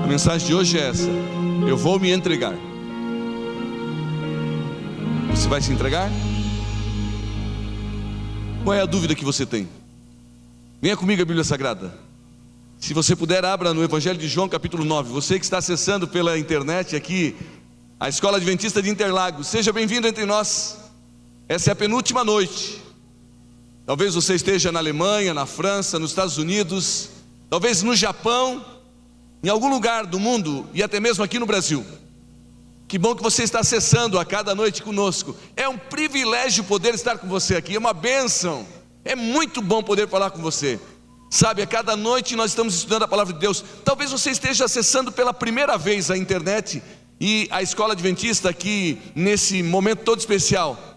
A mensagem de hoje é essa: eu vou me entregar. Você vai se entregar? Qual é a dúvida que você tem? Venha comigo a Bíblia Sagrada. Se você puder, abra no Evangelho de João capítulo 9. Você que está acessando pela internet aqui a Escola Adventista de Interlagos, seja bem-vindo entre nós. Essa é a penúltima noite. Talvez você esteja na Alemanha, na França, nos Estados Unidos, talvez no Japão, em algum lugar do mundo e até mesmo aqui no Brasil. Que bom que você está acessando a cada noite conosco. É um privilégio poder estar com você aqui, é uma bênção. É muito bom poder falar com você. Sabe, a cada noite nós estamos estudando a palavra de Deus. Talvez você esteja acessando pela primeira vez a internet e a Escola Adventista aqui nesse momento todo especial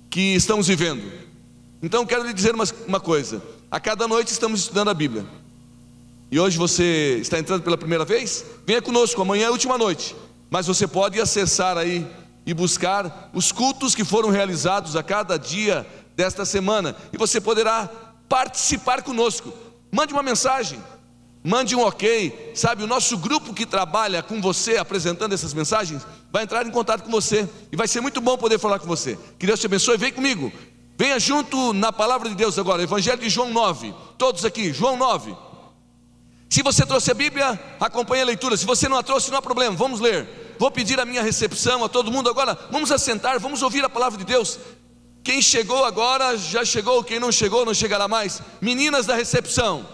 que estamos vivendo. Então quero lhe dizer uma coisa: a cada noite estamos estudando a Bíblia. E hoje você está entrando pela primeira vez? Venha conosco, amanhã é a última noite. Mas você pode acessar aí e buscar os cultos que foram realizados a cada dia desta semana, e você poderá participar conosco. Mande uma mensagem, mande um ok. Sabe, o nosso grupo que trabalha com você apresentando essas mensagens vai entrar em contato com você, e vai ser muito bom poder falar com você. Que Deus te abençoe. Vem comigo, venha junto na palavra de Deus agora. Evangelho de João 9, todos aqui, João 9. Se você trouxe a Bíblia, acompanhe a leitura. Se você não a trouxe, não há problema, vamos ler. Vou pedir a minha recepção a todo mundo agora. Vamos assentar, vamos ouvir a palavra de Deus. Quem chegou agora, já chegou. Quem não chegou, não chegará mais. Meninas da recepção,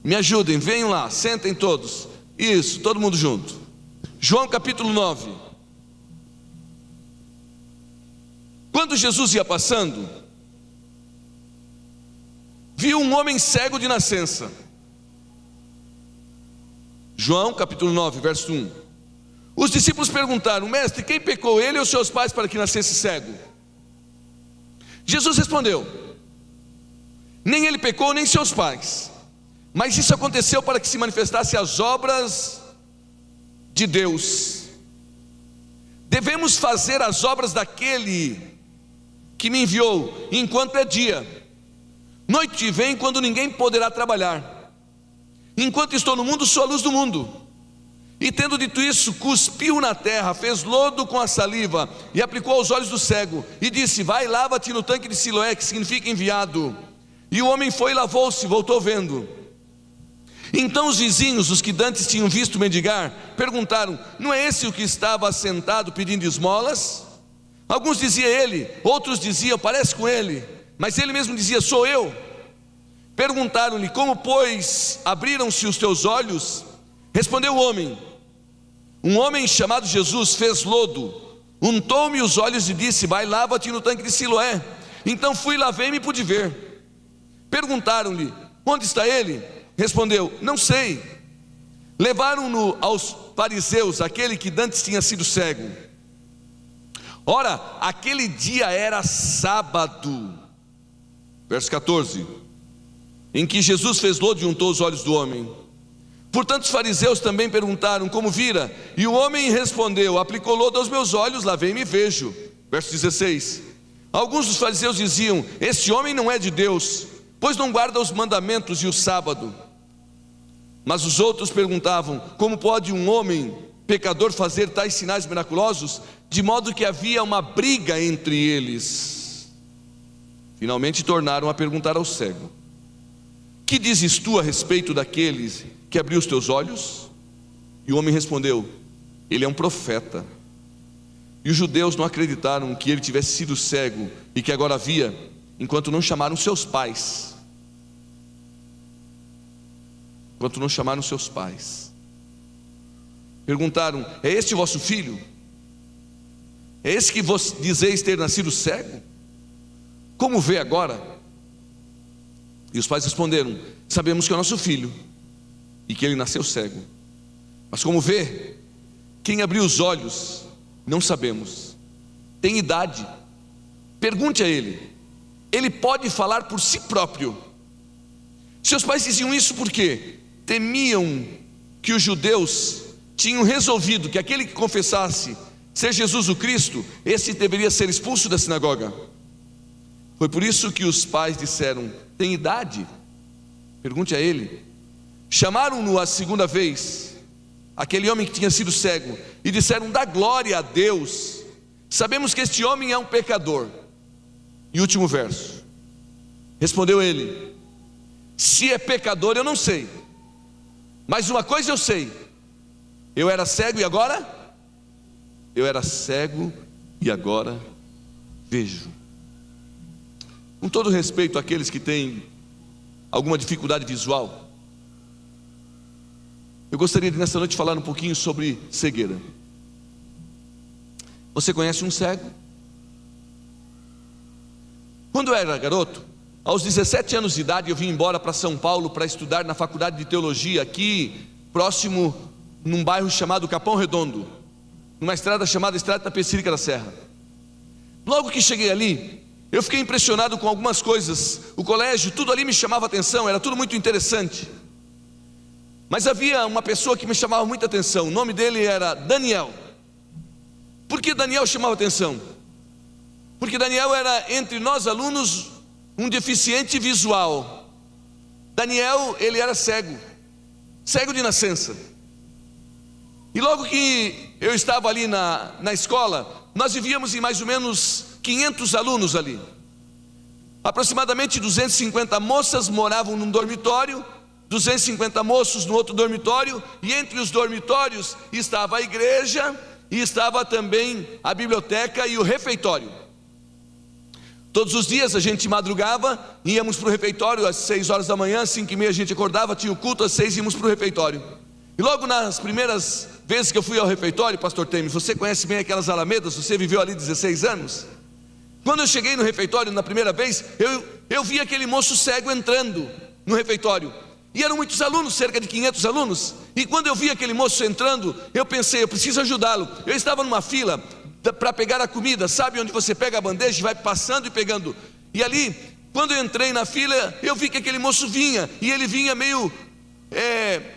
me ajudem, venham lá, sentem todos. Isso, todo mundo junto. João capítulo 9. Quando Jesus ia passando, viu um homem cego de nascença. João capítulo 9, verso 1. Os discípulos perguntaram: mestre, quem pecou, ele ou seus pais, para que nascesse cego? Jesus respondeu: nem ele pecou, nem seus pais, mas isso aconteceu para que se manifestasse as obras de Deus. Devemos fazer as obras daquele que me enviou enquanto é dia. Noite vem quando ninguém poderá trabalhar. Enquanto estou no mundo, sou a luz do mundo. E tendo dito isso, cuspiu na terra, fez lodo com a saliva e aplicou aos olhos do cego, e disse: vai, lava-te no tanque de Siloé, que significa enviado. E o homem foi e lavou-se, voltou vendo. Então os vizinhos, os que dantes tinham visto mendigar, perguntaram: não é esse o que estava sentado pedindo esmolas? Alguns diziam ele, outros diziam: parece com ele. Mas ele mesmo dizia: sou eu. Perguntaram-lhe: como pois abriram-se os teus olhos? Respondeu o homem: um homem chamado Jesus fez lodo, untou-me os olhos e disse: vai, lava-te no tanque de Siloé. Então fui, lavei-me e pude ver. Perguntaram-lhe: onde está ele? Respondeu: não sei. Levaram-no aos fariseus, aquele que dantes tinha sido cego. Ora, aquele dia era sábado. Verso 14. Em que Jesus fez lodo e untou os olhos do homem. Portanto os fariseus também perguntaram: como vira? E o homem respondeu: aplicou lodo aos meus olhos, lavei-me e vejo. Verso 16. Alguns dos fariseus diziam: este homem não é de Deus, pois não guarda os mandamentos e o sábado. Mas os outros perguntavam: como pode um homem pecador fazer tais sinais miraculosos? De modo que havia uma briga entre eles. Finalmente tornaram a perguntar ao cego: que dizes tu a respeito daqueles que abriu os teus olhos? E o homem respondeu: ele é um profeta. E os judeus não acreditaram que ele tivesse sido cego e que agora via, enquanto não chamaram seus pais. Perguntaram: é este o vosso filho? É esse que vos dizeis ter nascido cego? Como vê agora? E os pais responderam: sabemos que é o nosso filho e que ele nasceu cego, mas como vê? Quem abriu os olhos? Não sabemos. Tem idade, pergunte a ele. Ele pode falar por si próprio. Seus pais diziam isso porque temiam que os judeus tinham resolvido que aquele que confessasse ser Jesus o Cristo, esse deveria ser expulso da sinagoga. Foi por isso que os pais disseram: tem idade? Pergunte a ele. Chamaram-no a segunda vez, aquele homem que tinha sido cego, e disseram: dá glória a Deus, sabemos que este homem é um pecador. E último verso. Respondeu ele: se é pecador eu não sei, mas uma coisa eu sei: eu era cego e agora? Eu era cego e agora vejo. Com todo respeito àqueles que têm alguma dificuldade visual, eu gostaria de nessa noite falar um pouquinho sobre cegueira. Você conhece um cego? Quando eu era garoto, aos 17 anos de idade, eu vim embora para São Paulo para estudar na faculdade de teologia, aqui próximo, num bairro chamado Capão Redondo, numa estrada chamada Estrada Tapecerica da Serra. Logo que cheguei ali, eu fiquei impressionado com algumas coisas. O colégio, tudo ali me chamava atenção, era tudo muito interessante. Mas havia uma pessoa que me chamava muita atenção, o nome dele era Daniel. Por que Daniel chamava atenção? Porque Daniel era, entre nós alunos, um deficiente visual. Daniel, ele era cego de nascença. E logo que eu estava ali na escola, nós vivíamos em mais ou menos 500 alunos ali. Aproximadamente 250 moças moravam num dormitório, 250 moços no outro dormitório, e entre os dormitórios estava a igreja e estava também a biblioteca e o refeitório. Todos os dias a gente madrugava, íamos para o refeitório às 6 horas da manhã, 5h30 a gente acordava, tinha o culto, às 6 íamos para o refeitório. E logo nas primeiras vezes que eu fui ao refeitório, pastor Temes, você conhece bem aquelas alamedas, você viveu ali 16 anos. Quando eu cheguei no refeitório na primeira vez, eu vi aquele moço cego entrando no refeitório. E eram muitos alunos, cerca de 500 alunos. E quando eu vi aquele moço entrando, eu pensei, eu preciso ajudá-lo. Eu estava numa fila para pegar a comida, sabe onde você pega a bandeja e vai passando e pegando. E ali, quando eu entrei na fila, eu vi que aquele moço vinha, e ele vinha meio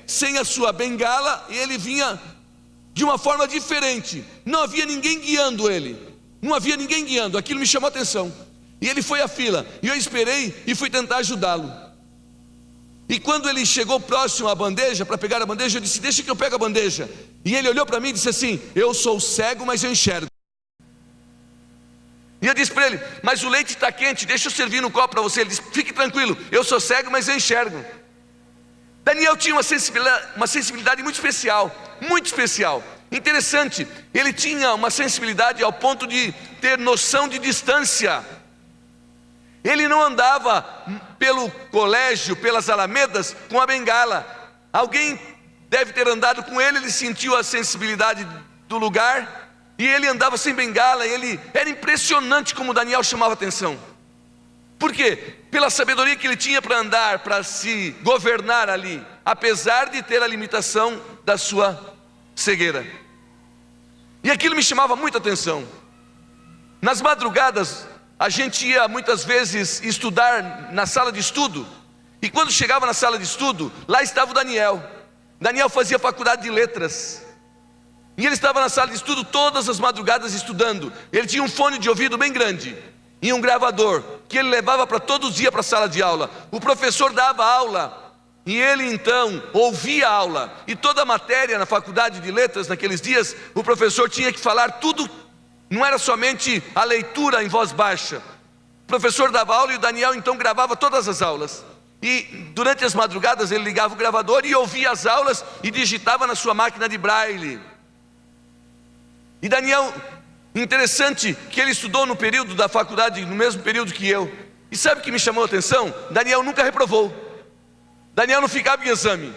sem a sua bengala, e ele vinha de uma forma diferente. Não havia ninguém guiando ele, não havia ninguém guiando. Aquilo me chamou a atenção. E ele foi à fila, e eu esperei e fui tentar ajudá-lo. E quando ele chegou próximo à bandeja, para pegar a bandeja, eu disse: deixa que eu pego a bandeja. E ele olhou para mim e disse assim: eu sou cego, mas eu enxergo. E eu disse para ele: mas o leite está quente, deixa eu servir no copo para você. Ele disse: fique tranquilo, eu sou cego, mas eu enxergo. Daniel tinha uma sensibilidade muito especial, muito especial. Interessante, ele tinha uma sensibilidade ao ponto de ter noção de distância. Ele não andava pelo colégio, pelas alamedas, com a bengala. Alguém deve ter andado com ele, ele sentiu a sensibilidade do lugar, e ele andava sem bengala. Era impressionante como Daniel chamava atenção. Por quê? Pela sabedoria que ele tinha para andar, para se governar ali, apesar de ter a limitação da sua cegueira. E aquilo me chamava muita atenção. Nas madrugadas, a gente ia muitas vezes estudar na sala de estudo, e quando chegava na sala de estudo, lá estava o Daniel. Daniel fazia faculdade de letras, e ele estava na sala de estudo todas as madrugadas estudando. Ele tinha um fone de ouvido bem grande, e um gravador, que ele levava para todos os dias para a sala de aula. O professor dava aula, e ele então ouvia a aula, e toda a matéria na faculdade de letras naqueles dias, o professor tinha que falar tudo. Não era somente a leitura em voz baixa. O professor dava aula e o Daniel então gravava todas as aulas. E durante as madrugadas ele ligava o gravador e ouvia as aulas e digitava na sua máquina de braille. E Daniel, interessante que ele estudou no período da faculdade, no mesmo período que eu. E sabe o que me chamou a atenção? Daniel nunca reprovou. Daniel não ficava em exame.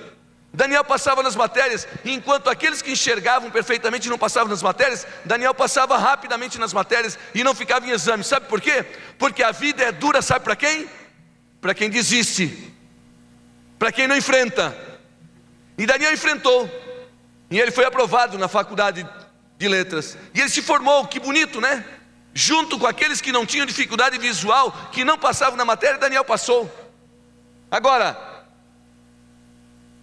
Daniel passava nas matérias, e enquanto aqueles que enxergavam perfeitamente não passavam nas matérias, Daniel passava rapidamente nas matérias e não ficava em exame. Sabe por quê? Porque a vida é dura, sabe para quem? Para quem desiste, para quem não enfrenta. E Daniel enfrentou, e ele foi aprovado na faculdade de letras, e ele se formou. Que bonito, né? Junto com aqueles que não tinham dificuldade visual, que não passavam na matéria, Daniel passou. Agora,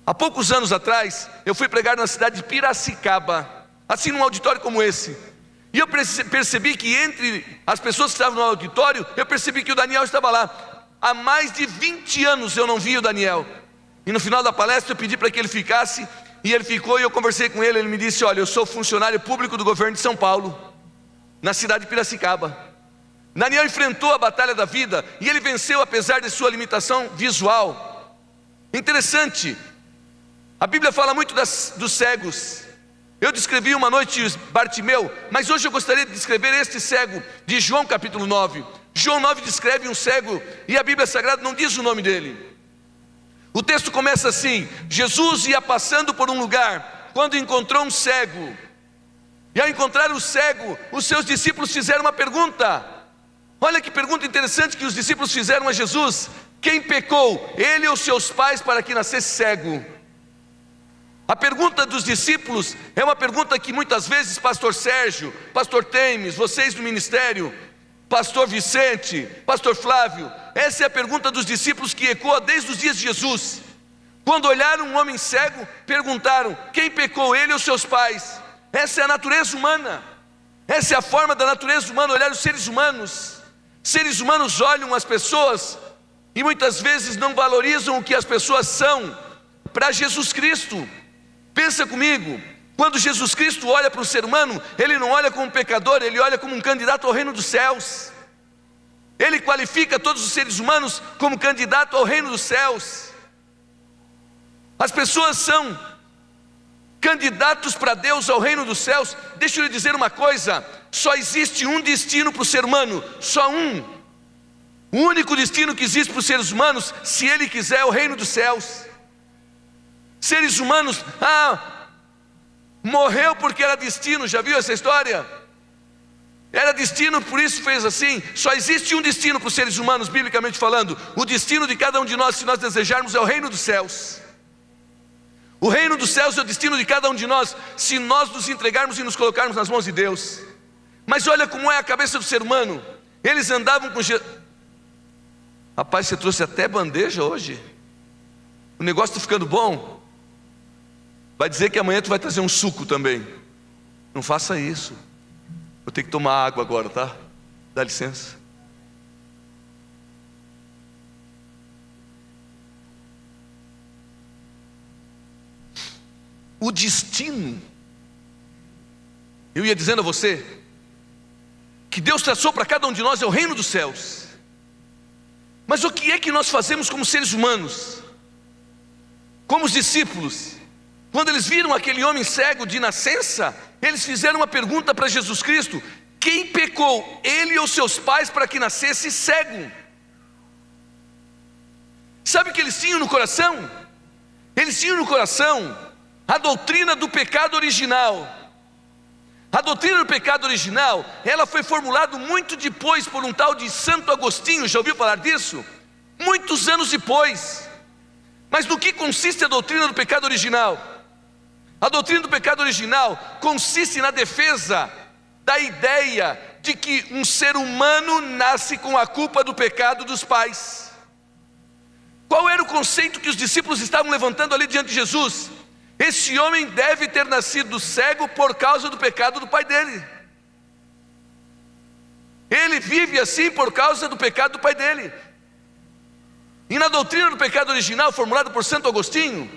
há poucos anos atrás, eu fui pregar na cidade de Piracicaba, assim num auditório como esse. E eu percebi que entre as pessoas que estavam no auditório, eu percebi que o Daniel estava lá. Há mais de 20 anos eu não vi o Daniel. E no final da palestra eu pedi para que ele ficasse, e ele ficou, e eu conversei com ele. Ele me disse: olha, eu sou funcionário público do governo de São Paulo, na cidade de Piracicaba. Daniel enfrentou a batalha da vida, e ele venceu apesar de sua limitação visual. Interessante, a Bíblia fala muito dos cegos. Eu descrevi uma noite Bartimeu, mas hoje eu gostaria de descrever este cego de João capítulo 9. João 9 descreve um cego, e a Bíblia Sagrada não diz o nome dele. O texto começa assim: Jesus ia passando por um lugar, quando encontrou um cego. E ao encontrar o cego, os seus discípulos fizeram uma pergunta. Olha que pergunta interessante que os discípulos fizeram a Jesus: quem pecou, ele ou seus pais, para que nascesse cego? A pergunta dos discípulos é uma pergunta que muitas vezes pastor Sérgio, pastor Temes, vocês do ministério, pastor Vicente, pastor Flávio, essa é a pergunta dos discípulos que ecoa desde os dias de Jesus. Quando olharam um homem cego, perguntaram: quem pecou, ele ou seus pais? Essa é a natureza humana, essa é a forma da natureza humana, olhar os seres humanos. Seres humanos olham as pessoas e muitas vezes não valorizam o que as pessoas são para Jesus Cristo. Pensa comigo, quando Jesus Cristo olha para o ser humano, Ele não olha como um pecador, Ele olha como um candidato ao reino dos céus. Ele qualifica todos os seres humanos como candidato ao reino dos céus. As pessoas são candidatos para Deus ao reino dos céus. Deixa eu lhe dizer uma coisa: só existe um destino para o ser humano, só um. O único destino que existe para os seres humanos, se Ele quiser, é o reino dos céus. Seres humanos, morreu porque era destino, já viu essa história? Era destino, por isso fez assim. Só existe um destino para os seres humanos, biblicamente falando. O destino de cada um de nós, se nós desejarmos, é o reino dos céus. O reino dos céus é o destino de cada um de nós, se nós nos entregarmos e nos colocarmos nas mãos de Deus. Mas olha como é a cabeça do ser humano. Eles andavam com Jesus. Rapaz, você trouxe até bandeja hoje? O negócio está ficando bom. Vai dizer que amanhã tu vai trazer um suco também. Não faça isso. Vou ter que tomar água agora, tá? Dá licença. O destino, eu ia dizendo a você, que Deus traçou para cada um de nós é o reino dos céus. Mas o que é que nós fazemos como seres humanos? Como os discípulos, quando eles viram aquele homem cego de nascença, eles fizeram uma pergunta para Jesus Cristo: quem pecou, ele ou seus pais, para que nascesse cego? Sabe o que eles tinham no coração? Eles tinham no coração a doutrina do pecado original. A doutrina do pecado original, ela foi formulada muito depois por um tal de Santo Agostinho. Já ouviu falar disso? Muitos anos depois. Mas no que consiste a doutrina do pecado original? A doutrina do pecado original consiste na defesa da ideia de que um ser humano nasce com a culpa do pecado dos pais. Qual era o conceito que os discípulos estavam levantando ali diante de Jesus? Esse homem deve ter nascido cego por causa do pecado do pai dele. Ele vive assim por causa do pecado do pai dele. E na doutrina do pecado original, formulada por Santo Agostinho,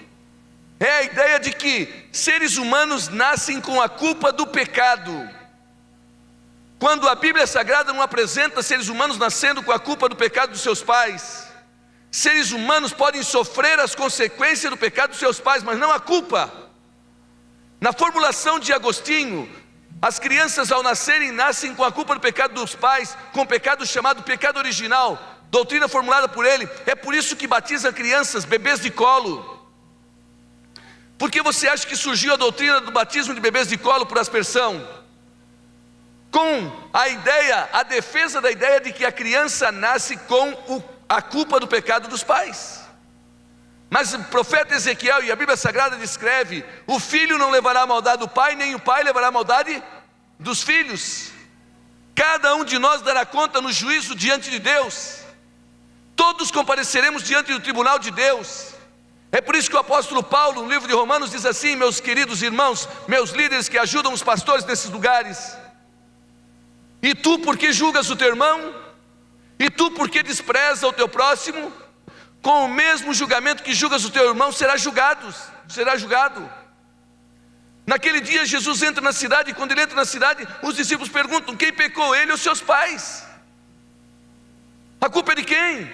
é a ideia de que seres humanos nascem com a culpa do pecado. Quando a Bíblia Sagrada não apresenta seres humanos nascendo com a culpa do pecado dos seus pais, seres humanos podem sofrer as consequências do pecado dos seus pais, mas não a culpa. Na formulação de Agostinho, as crianças ao nascerem nascem com a culpa do pecado dos pais, com o pecado chamado pecado original, doutrina formulada por ele. É por isso que batiza crianças, bebês de colo. Por que você acha que surgiu a doutrina do batismo de bebês de colo por aspersão? Com a ideia, a defesa da ideia de que a criança nasce com a culpa do pecado dos pais. Mas o profeta Ezequiel e a Bíblia Sagrada descreve: o filho não levará a maldade do pai, nem o pai levará a maldade dos filhos. Cada um de nós dará conta no juízo diante de Deus. Todos compareceremos diante do tribunal de Deus. É por isso que o apóstolo Paulo, no livro de Romanos, diz assim: meus queridos irmãos, meus líderes que ajudam os pastores nesses lugares, E tu, por que julgas o teu irmão? E tu, por que despreza o teu próximo? Com o mesmo julgamento que julgas o teu irmão, será julgado. Naquele dia Jesus entra na cidade, e quando ele entra na cidade, os discípulos perguntam: quem pecou, ele ou seus pais? A culpa é de quem?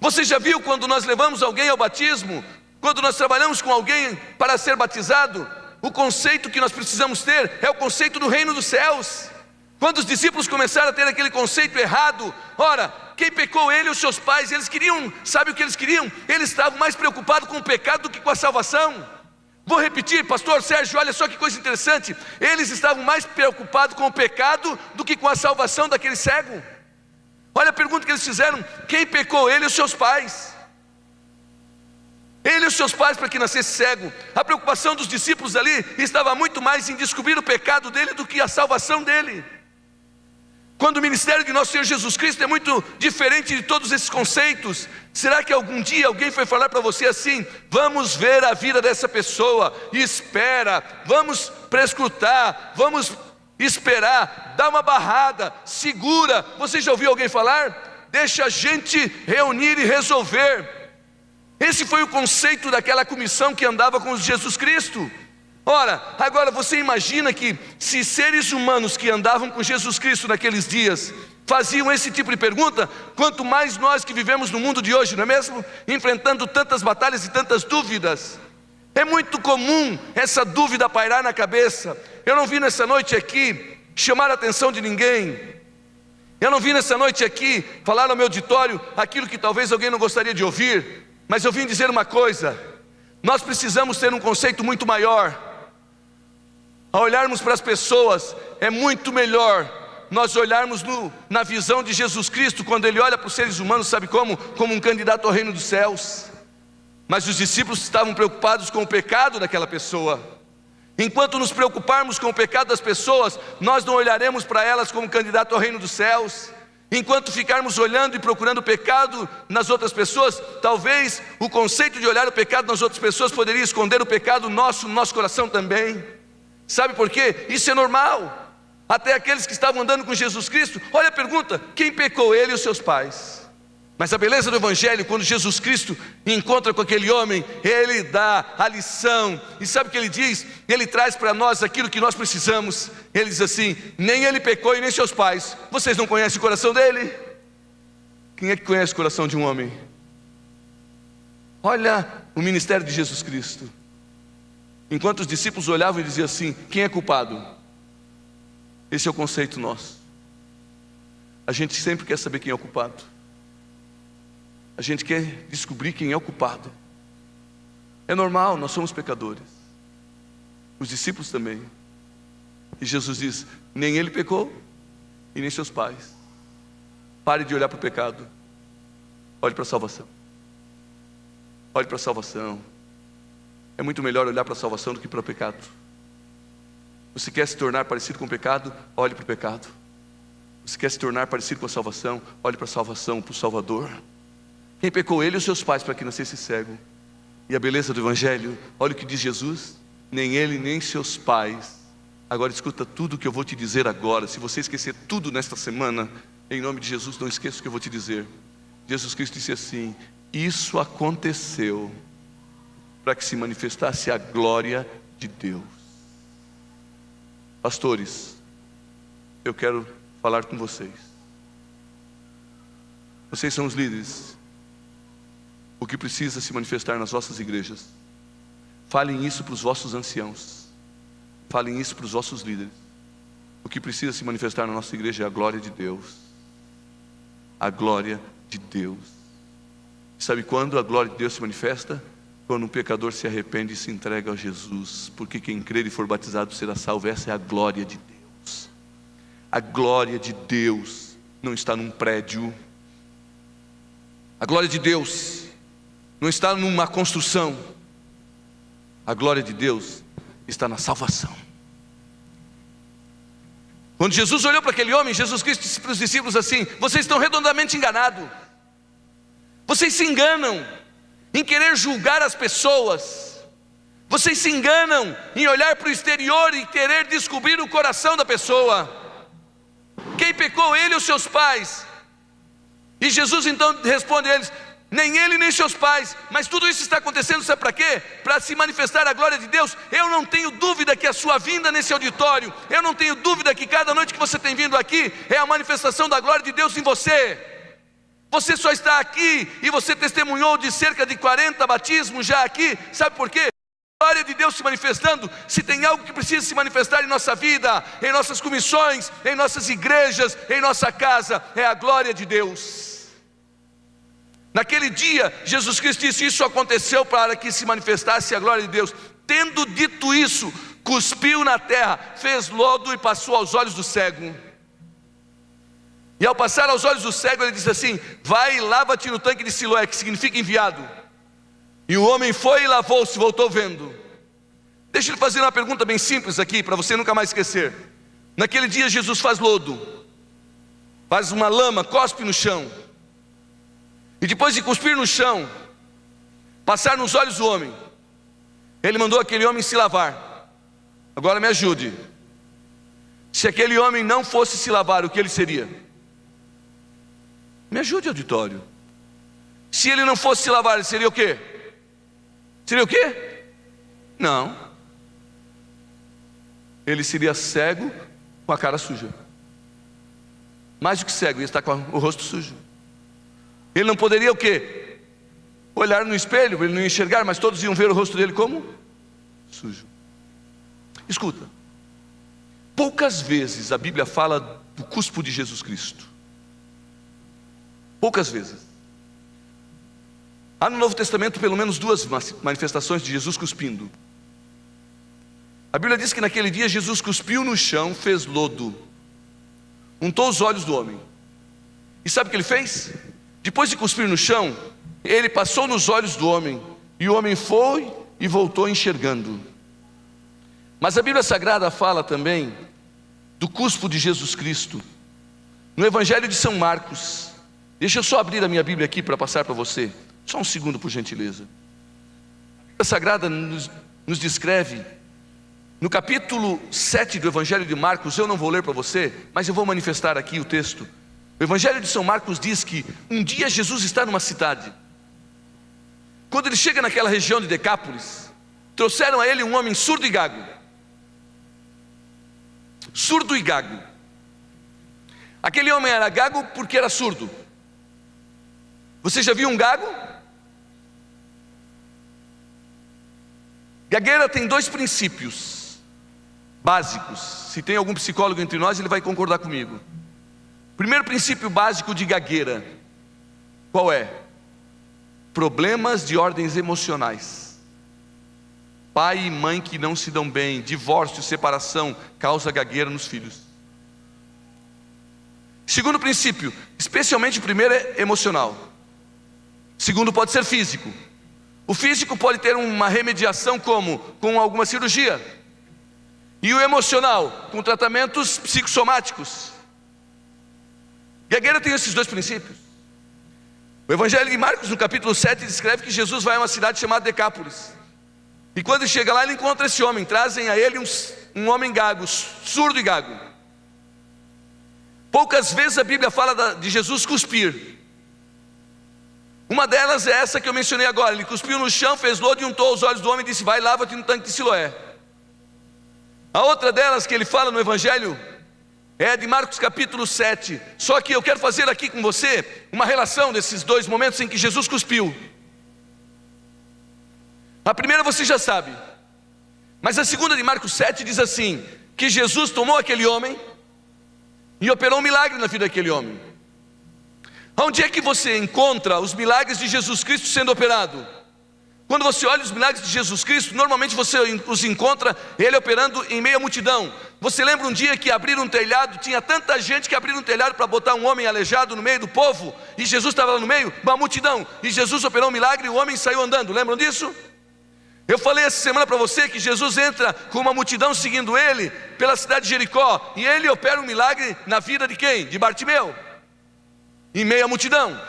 Você já viu quando nós levamos alguém ao batismo, quando nós trabalhamos com alguém para ser batizado, o conceito que nós precisamos ter é o conceito do reino dos céus. Quando os discípulos começaram a ter aquele conceito errado, ora, quem pecou, ele ou seus pais? Eles queriam, sabe o que eles queriam? Eles estavam mais preocupados com o pecado do que com a salvação. Vou repetir, pastor Sérgio, olha só que coisa interessante. Eles estavam mais preocupados com o pecado do que com a salvação daquele cego. Olha a pergunta que eles fizeram: quem pecou, ele ou seus pais? Ele e os seus pais para que nascesse cego. A preocupação dos discípulos ali estava muito mais em descobrir o pecado dele do que a salvação dele. Quando o ministério de nosso Senhor Jesus Cristo é muito diferente de todos esses conceitos, será que algum dia alguém foi falar para você assim: vamos ver a vida dessa pessoa, espera, vamos prescrutar, vamos esperar, dá uma barrada, segura? Você já ouviu alguém falar? Deixa a gente reunir e resolver. Esse foi o conceito daquela comissão que andava com Jesus Cristo. Ora, agora você imagina que se seres humanos que andavam com Jesus Cristo naqueles dias faziam esse tipo de pergunta, quanto mais nós que vivemos no mundo de hoje, não é mesmo? Enfrentando tantas batalhas e tantas dúvidas. É muito comum essa dúvida pairar na cabeça. Eu não vim nessa noite aqui chamar a atenção de ninguém. Eu não vim nessa noite aqui falar no meu auditório aquilo que talvez alguém não gostaria de ouvir. Mas eu vim dizer uma coisa: nós precisamos ter um conceito muito maior. Ao olharmos para as pessoas, é muito melhor nós olharmos na visão de Jesus Cristo, quando Ele olha para os seres humanos, sabe como? Como um candidato ao reino dos céus. Mas os discípulos estavam preocupados com o pecado daquela pessoa. Enquanto nos preocuparmos com o pecado das pessoas, nós não olharemos para elas como candidato ao reino dos céus. Enquanto ficarmos olhando e procurando o pecado nas outras pessoas, talvez o conceito de olhar o pecado nas outras pessoas poderia esconder o pecado nosso no nosso coração também. Sabe por quê? Isso é normal. Até aqueles que estavam andando com Jesus Cristo, olha a pergunta: quem pecou, ele ou seus pais? Mas a beleza do Evangelho, quando Jesus Cristo encontra com aquele homem, Ele dá a lição. E sabe o que Ele diz? Ele traz para nós aquilo que nós precisamos. Ele diz assim: nem ele pecou e nem seus pais. Vocês não conhecem o coração dele? Quem é que conhece o coração de um homem? Olha o ministério de Jesus Cristo. Enquanto os discípulos olhavam e diziam assim: quem é culpado? Esse é o conceito nosso. A gente sempre quer saber quem é o culpado. A gente quer descobrir quem é o culpado. É normal, nós somos pecadores. Os discípulos também. E Jesus diz: nem ele pecou e nem seus pais. Pare de olhar para o pecado. Olhe para a salvação. Olhe para a salvação. É muito melhor olhar para a salvação do que para o pecado. Você quer se tornar parecido com o pecado? Olhe para o pecado. Você quer se tornar parecido com a salvação? Olhe para a salvação, para o Salvador. Quem pecou, ele e os seus pais para que nascesse cego. E a beleza do Evangelho, olha o que diz Jesus: nem ele nem seus pais. Agora escuta tudo o que eu vou te dizer agora. Se você esquecer tudo nesta semana, em nome de Jesus, não esqueça o que eu vou te dizer. Jesus Cristo disse assim: isso aconteceu para que se manifestasse a glória de Deus. Pastores, eu quero falar com vocês. Vocês são os líderes. O que precisa se manifestar nas vossas igrejas, falem isso para os vossos anciãos, falem isso para os vossos líderes. O que precisa se manifestar na nossa igreja é a glória de Deus. A glória de Deus. Sabe quando a glória de Deus se manifesta? Quando um pecador se arrepende e se entrega a Jesus. Porque quem crer e for batizado será salvo. Essa é a glória de Deus. A glória de Deus não está num prédio. A glória de Deus não está numa construção. A glória de Deus está na salvação. Quando Jesus olhou para aquele homem, Jesus Cristo disse para os discípulos assim: vocês estão redondamente enganados. Vocês se enganam em querer julgar as pessoas. Vocês se enganam em olhar para o exterior e querer descobrir o coração da pessoa. Quem pecou, ele ou seus pais? E Jesus então responde a eles: nem ele nem seus pais. Mas tudo isso está acontecendo, sabe para quê? Para se manifestar a glória de Deus. Eu não tenho dúvida que a sua vinda nesse auditório, eu não tenho dúvida que cada noite que você tem vindo aqui é a manifestação da glória de Deus em você. Você só está aqui e você testemunhou de cerca de 40 batismos já aqui. Sabe por quê? A glória de Deus se manifestando. Se tem algo que precisa se manifestar em nossa vida, em nossas comissões, em nossas igrejas, em nossa casa, é a glória de Deus. Naquele dia, Jesus Cristo disse: isso aconteceu para que se manifestasse a glória de Deus. Tendo dito isso, cuspiu na terra, fez lodo e passou aos olhos do cego. E ao passar aos olhos do cego, ele disse assim: vai e lava-te no tanque de Siloé, que significa enviado. E o homem foi e lavou-se, voltou vendo. Deixa eu lhe fazer uma pergunta bem simples aqui, para você nunca mais esquecer. Naquele dia Jesus faz lodo, faz uma lama, cospe no chão. E depois de cuspir no chão, passar nos olhos do homem, ele mandou aquele homem se lavar. Agora me ajude. Se aquele homem não fosse se lavar, o que ele seria? Me ajude, auditório. Se ele não fosse se lavar, ele seria o quê? Seria o quê? Não. Ele seria cego com a cara suja. Mais do que cego, ia estar com o rosto sujo. Ele não poderia o quê? Olhar no espelho, ele não ia enxergar, mas todos iam ver o rosto dele como? Sujo. Escuta. Poucas vezes a Bíblia fala do cuspo de Jesus Cristo. Poucas vezes. Há no Novo Testamento pelo menos duas manifestações de Jesus cuspindo. A Bíblia diz que naquele dia Jesus cuspiu no chão, fez lodo, untou os olhos do homem. E sabe o que ele fez? Depois de cuspir no chão, ele passou nos olhos do homem, e o homem foi e voltou enxergando. Mas a Bíblia Sagrada fala também do cuspo de Jesus Cristo. No Evangelho de São Marcos, deixa eu só abrir a minha Bíblia aqui para passar para você. Só um segundo, por gentileza. A Bíblia Sagrada nos descreve, no capítulo 7 do Evangelho de Marcos, eu não vou ler para você, mas eu vou manifestar aqui o texto. O Evangelho de São Marcos diz que um dia Jesus está numa cidade. Quando ele chega naquela região de Decápolis, trouxeram a ele um homem surdo e gago. Surdo e gago. Aquele homem era gago porque era surdo. Você já viu um gago? Gagueira tem dois princípios básicos. Se tem algum psicólogo entre nós, ele vai concordar comigo. Primeiro princípio básico de gagueira, qual é? Problemas de ordens emocionais. Pai e mãe que não se dão bem, divórcio, separação, causa gagueira nos filhos. Segundo princípio, especialmente o primeiro é emocional. Segundo pode ser físico. O físico pode ter uma remediação como? Com alguma cirurgia. E o emocional, com tratamentos psicossomáticos. Gagueira tem esses dois princípios. O Evangelho de Marcos, no capítulo 7, descreve que Jesus vai a uma cidade chamada Decápolis. E quando ele chega lá, ele encontra esse homem. Trazem a ele um homem gago, surdo e gago. Poucas vezes a Bíblia fala de Jesus cuspir. Uma delas é essa que eu mencionei agora. Ele cuspiu no chão, fez lodo e untou os olhos do homem e disse: vai, lava-te no tanque de Siloé. A outra delas que ele fala no Evangelho é de Marcos capítulo 7. Só que eu quero fazer aqui com você uma relação desses dois momentos em que Jesus cuspiu. A primeira você já sabe, mas a segunda de Marcos 7 diz assim: que Jesus tomou aquele homem e operou um milagre na vida daquele homem. Onde é que você encontra os milagres de Jesus Cristo sendo operado? Quando você olha os milagres de Jesus Cristo, normalmente você os encontra ele operando em meio à multidão. Você lembra um dia que abriram um telhado, tinha tanta gente que abriram um telhado para botar um homem aleijado no meio do povo, e Jesus estava lá no meio, uma multidão, e Jesus operou um milagre e o homem saiu andando. Lembram disso? Eu falei essa semana para você que Jesus entra com uma multidão seguindo ele pela cidade de Jericó, e ele opera um milagre na vida de quem? De Bartimeu, em meio à multidão.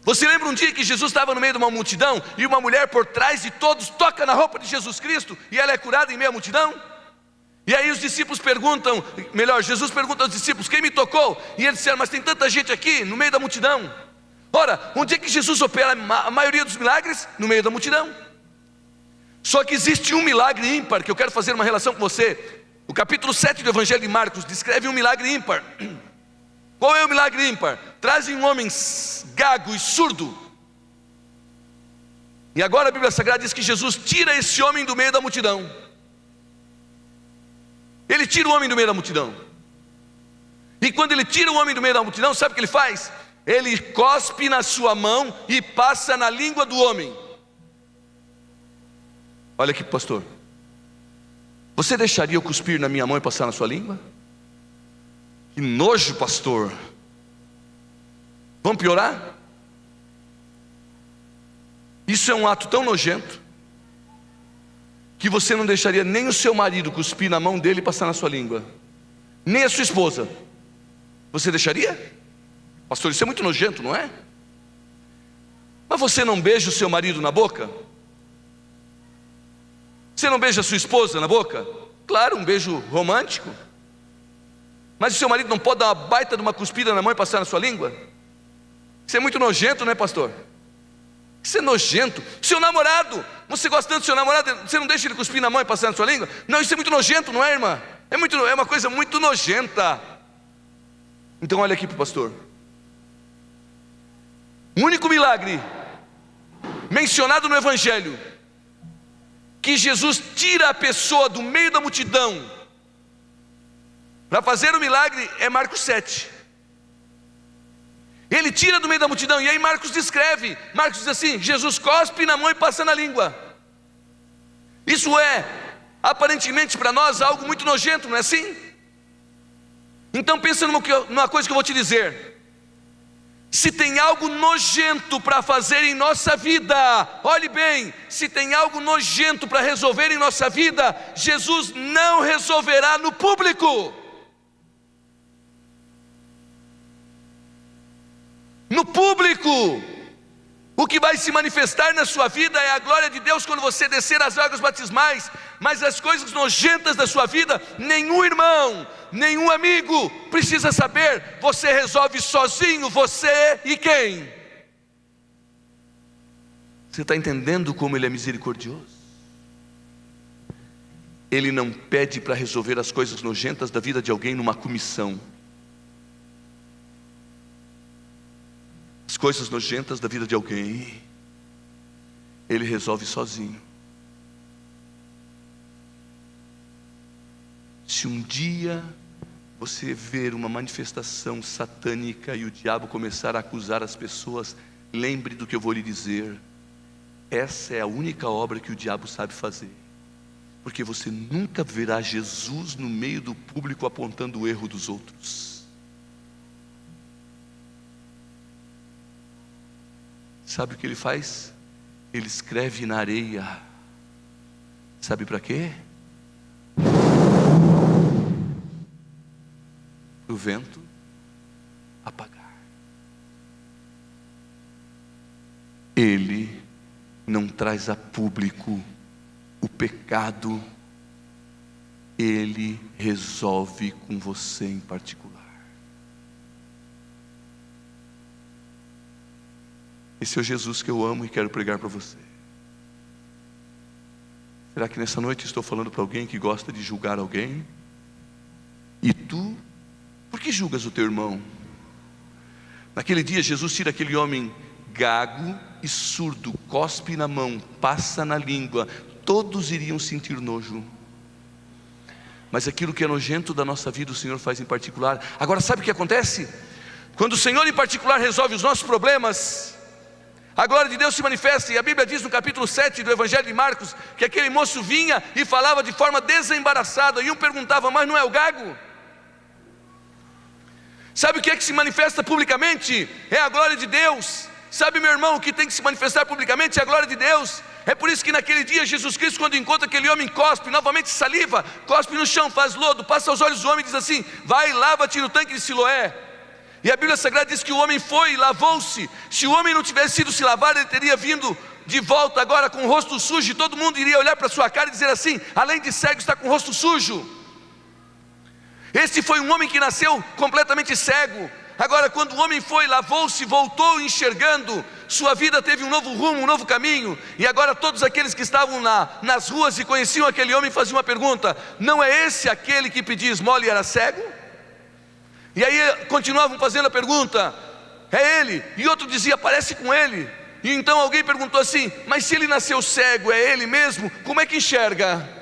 Você lembra um dia que Jesus estava no meio de uma multidão e uma mulher por trás de todos toca na roupa de Jesus Cristo e ela é curada em meio à multidão? E aí os discípulos perguntam, melhor, Jesus pergunta aos discípulos: quem me tocou? E eles disseram: mas tem tanta gente aqui no meio da multidão. Ora, onde é que Jesus opera a maioria dos milagres? No meio da multidão. Só que existe um milagre ímpar que eu quero fazer uma relação com você. O capítulo 7 do Evangelho de Marcos descreve um milagre ímpar. Qual é o milagre ímpar? Trazem um homem gago e surdo. E agora a Bíblia Sagrada diz que Jesus tira esse homem do meio da multidão. Ele tira o homem do meio da multidão. E quando ele tira o homem do meio da multidão, sabe o que ele faz? Ele cospe na sua mão e passa na língua do homem. Olha aqui, pastor. Você deixaria eu cuspir na minha mão e passar na sua língua? Que nojo, pastor. Vamos piorar? Isso é um ato tão nojento que você não deixaria nem o seu marido cuspir na mão dele e passar na sua língua, nem a sua esposa. Você deixaria? Pastor, isso é muito nojento, não é? Mas você não beija o seu marido na boca? Você não beija a sua esposa na boca? Claro, um beijo romântico. Mas o seu marido não pode dar uma baita de uma cuspida na mão e passar na sua língua? Isso é muito nojento, não é, pastor? Isso é nojento. Seu namorado, você gosta tanto do seu namorado, você não deixa ele cuspir na mão e passar na sua língua? Não, isso é muito nojento, não é, irmã? É uma coisa muito nojenta. Então olha aqui para o pastor. O único milagre mencionado no Evangelho que Jesus tira a pessoa do meio da multidão para fazer o milagre é Marcos 7. Ele tira do meio da multidão, e aí Marcos descreve. Marcos diz assim: Jesus cospe na mão e passa na língua. Isso é, aparentemente para nós, algo muito nojento, não é assim? Então pensa numa coisa que eu vou te dizer. Se tem algo nojento para fazer em nossa vida, olhe bem, se tem algo nojento para resolver em nossa vida, Jesus não resolverá no público. No público, o que vai se manifestar na sua vida é a glória de Deus quando você descer as águas batismais. Mas as coisas nojentas da sua vida, nenhum irmão, nenhum amigo precisa saber. Você resolve sozinho, você e quem? Você está entendendo como Ele é misericordioso? Ele não pede para resolver as coisas nojentas da vida de alguém numa comissão. As coisas nojentas da vida de alguém, Ele resolve sozinho. Se um dia você ver uma manifestação satânica e o diabo começar a acusar as pessoas, lembre do que eu vou lhe dizer. Essa é a única obra que o diabo sabe fazer, porque você nunca verá Jesus no meio do público apontando o erro dos outros. Sabe o que ele faz? Ele escreve na areia. Sabe para quê? Para o vento apagar. Ele não traz a público o pecado. Ele resolve com você em particular. Esse é o Jesus que eu amo e quero pregar para você. Será que nessa noite estou falando para alguém que gosta de julgar alguém? E tu, por que julgas o teu irmão? Naquele dia Jesus tira aquele homem gago e surdo, cospe na mão, passa na língua. Todos iriam sentir nojo. Mas aquilo que é nojento da nossa vida, o Senhor faz em particular. Agora sabe o que acontece? Quando o Senhor em particular resolve os nossos problemas, a glória de Deus se manifesta. E a Bíblia diz no capítulo 7 do Evangelho de Marcos que aquele moço vinha e falava de forma desembaraçada. E um perguntava: mas não é o gago? Sabe o que é que se manifesta publicamente? É a glória de Deus. Sabe, meu irmão, o que tem que se manifestar publicamente é a glória de Deus. É por isso que naquele dia Jesus Cristo, quando encontra aquele homem, cospe novamente saliva, cospe no chão, faz lodo, passa aos olhos do homem e diz assim: vai, lava-te no tanque de Siloé. E a Bíblia Sagrada diz que o homem foi e lavou-se. Se o homem não tivesse sido se lavar, ele teria vindo de volta agora com o rosto sujo, e todo mundo iria olhar para a sua cara e dizer assim: além de cego, está com o rosto sujo. Esse foi um homem que nasceu completamente cego. Agora, quando o homem foi, lavou-se, voltou enxergando, sua vida teve um novo rumo, um novo caminho. E agora todos aqueles que estavam nas ruas e conheciam aquele homem faziam uma pergunta: não é esse aquele que pedia esmola e era cego? E aí continuavam fazendo a pergunta: é ele? E outro dizia: parece com ele. E então alguém perguntou assim: mas se ele nasceu cego, é ele mesmo? Como é que enxerga?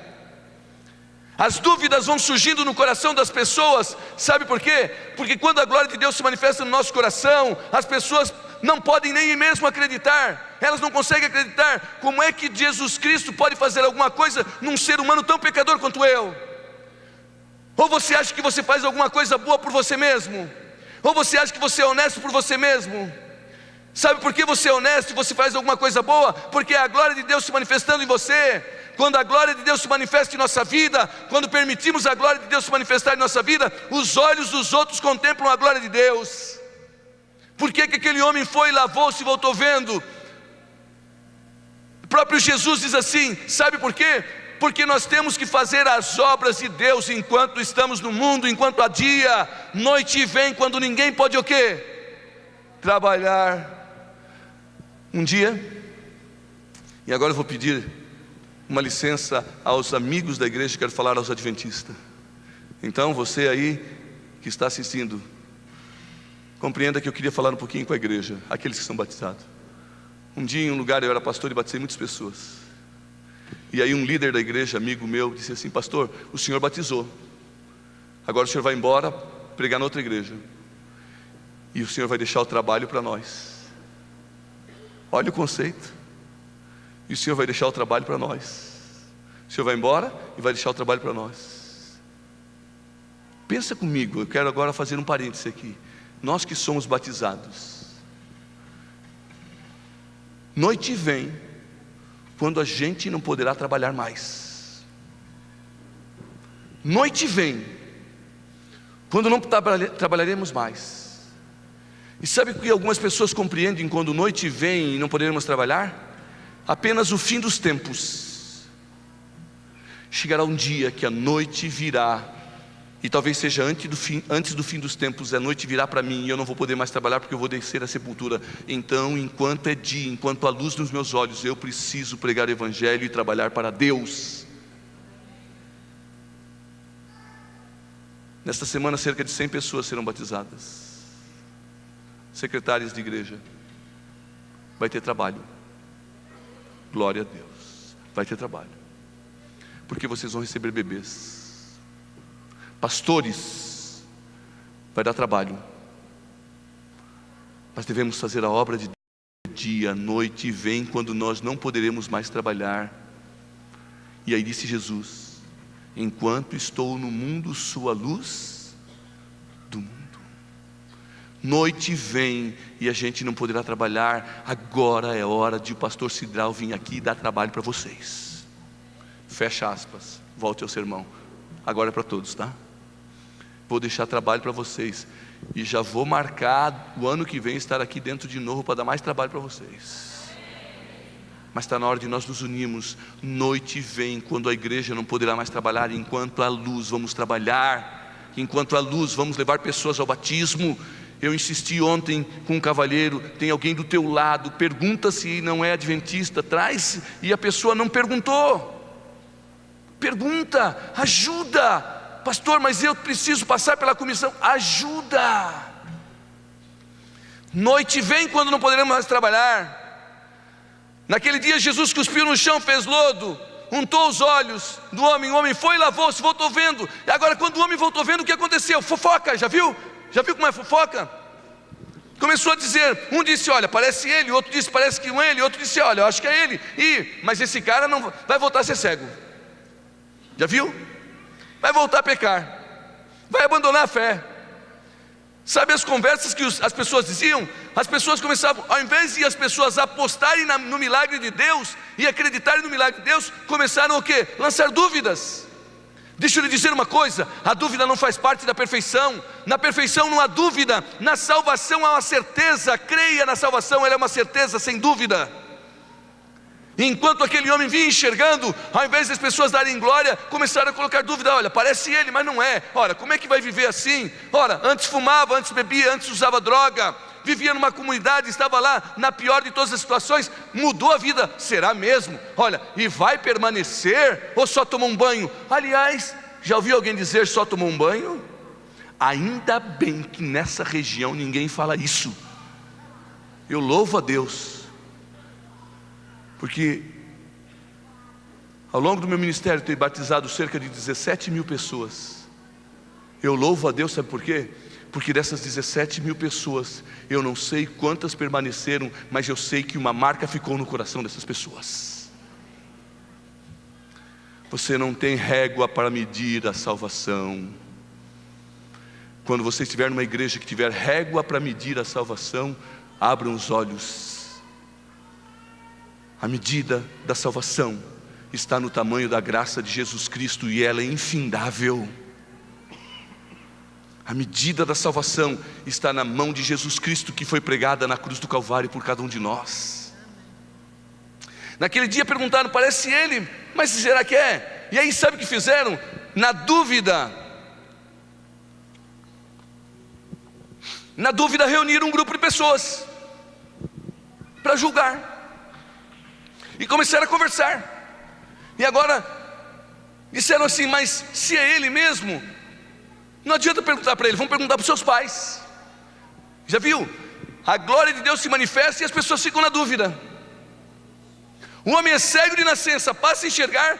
As dúvidas vão surgindo no coração das pessoas, sabe por quê? Porque quando a glória de Deus se manifesta no nosso coração, as pessoas não podem nem mesmo acreditar, elas não conseguem acreditar. Como é que Jesus Cristo pode fazer alguma coisa num ser humano tão pecador quanto eu? Ou você acha que você faz alguma coisa boa por você mesmo? Ou você acha que você é honesto por você mesmo? Sabe por que você é honesto e você faz alguma coisa boa? Porque é a glória de Deus se manifestando em você. Quando a glória de Deus se manifesta em nossa vida, quando permitimos a glória de Deus se manifestar em nossa vida, os olhos dos outros contemplam a glória de Deus. Por que aquele homem foi, lavou-se e voltou vendo? O próprio Jesus diz assim, sabe por quê? Porque nós temos que fazer as obras de Deus enquanto estamos no mundo, enquanto há dia. Noite vem quando ninguém pode o quê? Trabalhar. Um dia, e agora eu vou pedir uma licença aos amigos da igreja, quero falar aos adventistas. Então você aí que está assistindo, compreenda que eu queria falar um pouquinho com a igreja, aqueles que são batizados. Um dia em um lugar eu era pastor e batizei muitas pessoas. E aí um líder da igreja, amigo meu, disse assim: pastor, o senhor batizou, agora o senhor vai embora pregar na outra igreja, e o senhor vai deixar o trabalho para nós. Olha o conceito. E o senhor vai deixar o trabalho para nós. O senhor vai embora e vai deixar o trabalho para nós. Pensa comigo, eu quero agora fazer um parêntese aqui. Nós que somos batizados, noite vem quando a gente não poderá trabalhar mais. Noite vem quando não trabalharemos mais. E sabe o que algumas pessoas compreendem quando noite vem e não poderemos trabalhar? Apenas o fim dos tempos. Chegará um dia que a noite virá, e talvez seja antes do fim dos tempos. A noite virá para mim e eu não vou poder mais trabalhar, porque eu vou descer à sepultura. Então, enquanto é dia, enquanto há luz nos meus olhos, eu preciso pregar o evangelho e trabalhar para Deus. Nesta semana cerca de 100 pessoas serão batizadas. Secretárias de igreja. Vai ter trabalho. Glória a Deus, vai ter trabalho, porque vocês vão receber bebês. Pastores, vai dar trabalho, mas devemos fazer a obra de dia, noite vem quando nós não poderemos mais trabalhar. E aí disse Jesus: enquanto estou no mundo, sou a luz do mundo. Noite vem e a gente não poderá trabalhar. Agora é hora de o pastor Cidral vir aqui e dar trabalho para vocês. Fecha aspas, volte ao sermão. Agora é para todos, tá? Vou deixar trabalho para vocês. E já vou marcar o ano que vem estar aqui dentro de novo para dar mais trabalho para vocês. Mas está na hora de nós nos unirmos. Noite vem quando a igreja não poderá mais trabalhar. Enquanto há luz vamos trabalhar. Enquanto há luz vamos levar pessoas ao batismo. Eu insisti ontem com um cavalheiro: tem alguém do teu lado, pergunta se não é adventista, traz. E a pessoa não perguntou. Pergunta, ajuda. Pastor, mas eu preciso passar pela comissão. Ajuda. Noite vem quando não poderemos mais trabalhar. Naquele dia Jesus cuspiu no chão, fez lodo, untou os olhos do homem. O homem foi, lavou-se, voltou vendo. E agora quando o homem voltou vendo, o que aconteceu? Fofoca, já viu? Já viu como é fofoca? Começou a dizer, um disse: olha, parece ele. O outro disse, parece que não é ele. O outro disse, olha, eu acho que é ele. Mas esse cara não vai voltar a ser cego. Já viu? Vai voltar a pecar, vai abandonar a fé. Sabe as conversas que as pessoas diziam? As pessoas começavam, ao invés de as pessoas apostarem no milagre de Deus e acreditarem no milagre de Deus, começaram o quê? Lançar dúvidas. Deixa eu lhe dizer uma coisa: a dúvida não faz parte da perfeição. Na perfeição não há dúvida. Na salvação há uma certeza. Creia na salvação, ela é uma certeza sem dúvida. Enquanto aquele homem vinha enxergando, ao invés das pessoas darem glória, começaram a colocar dúvida: olha, parece ele, mas não é. Ora, como é que vai viver assim? Ora, antes fumava, antes bebia, antes usava droga, vivia numa comunidade, estava lá na pior de todas as situações, mudou a vida, será mesmo? Olha, e vai permanecer ou só tomou um banho? Aliás, já ouviu alguém dizer só tomou um banho? Ainda bem que nessa região ninguém fala isso. Eu louvo a Deus, porque ao longo do meu ministério tenho batizado cerca de 17 mil pessoas. Eu louvo a Deus, sabe por quê? Porque dessas 17 mil pessoas, eu não sei quantas permaneceram, mas eu sei que uma marca ficou no coração dessas pessoas. Você não tem régua para medir a salvação. Quando você estiver numa igreja que tiver régua para medir a salvação, abram os olhos. A medida da salvação está no tamanho da graça de Jesus Cristo, e ela é infindável. A medida da salvação está na mão de Jesus Cristo, que foi pregada na cruz do Calvário por cada um de nós. Naquele dia perguntaram: parece ele, mas será que é? E aí sabe o que fizeram? Na dúvida reuniram um grupo de pessoas para julgar, e começaram a conversar. E agora disseram assim: mas se é ele mesmo, não adianta perguntar para ele, vamos perguntar para os seus pais. Já viu? A glória de Deus se manifesta e as pessoas ficam na dúvida. O homem é cego de nascença, passa a enxergar,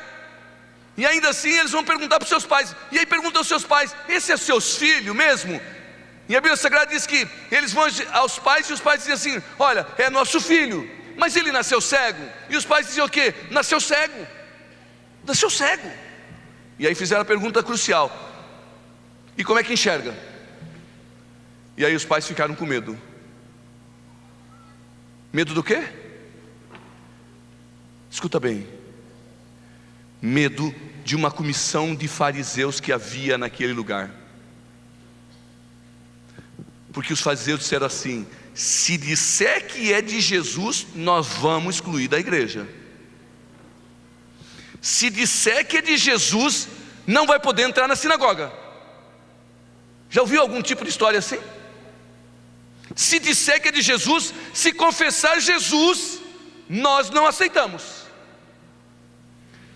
e ainda assim eles vão perguntar para os seus pais. E aí perguntam aos seus pais: esse é seus filhos mesmo? E a Bíblia Sagrada diz que eles vão aos pais, e os pais dizem assim: olha, é nosso filho, mas ele nasceu cego. E os pais diziam o quê? Nasceu cego. Nasceu cego. E aí fizeram a pergunta crucial: e como é que enxerga? E aí os pais ficaram com medo. Medo do quê? Escuta bem. Medo de uma comissão de fariseus que havia naquele lugar. Porque os fariseus disseram assim: se disser que é de Jesus, nós vamos excluir da igreja. Se disser que é de Jesus, não vai poder entrar na sinagoga. Já ouviu algum tipo de história assim? Se disser que é de Jesus, se confessar Jesus, nós não aceitamos.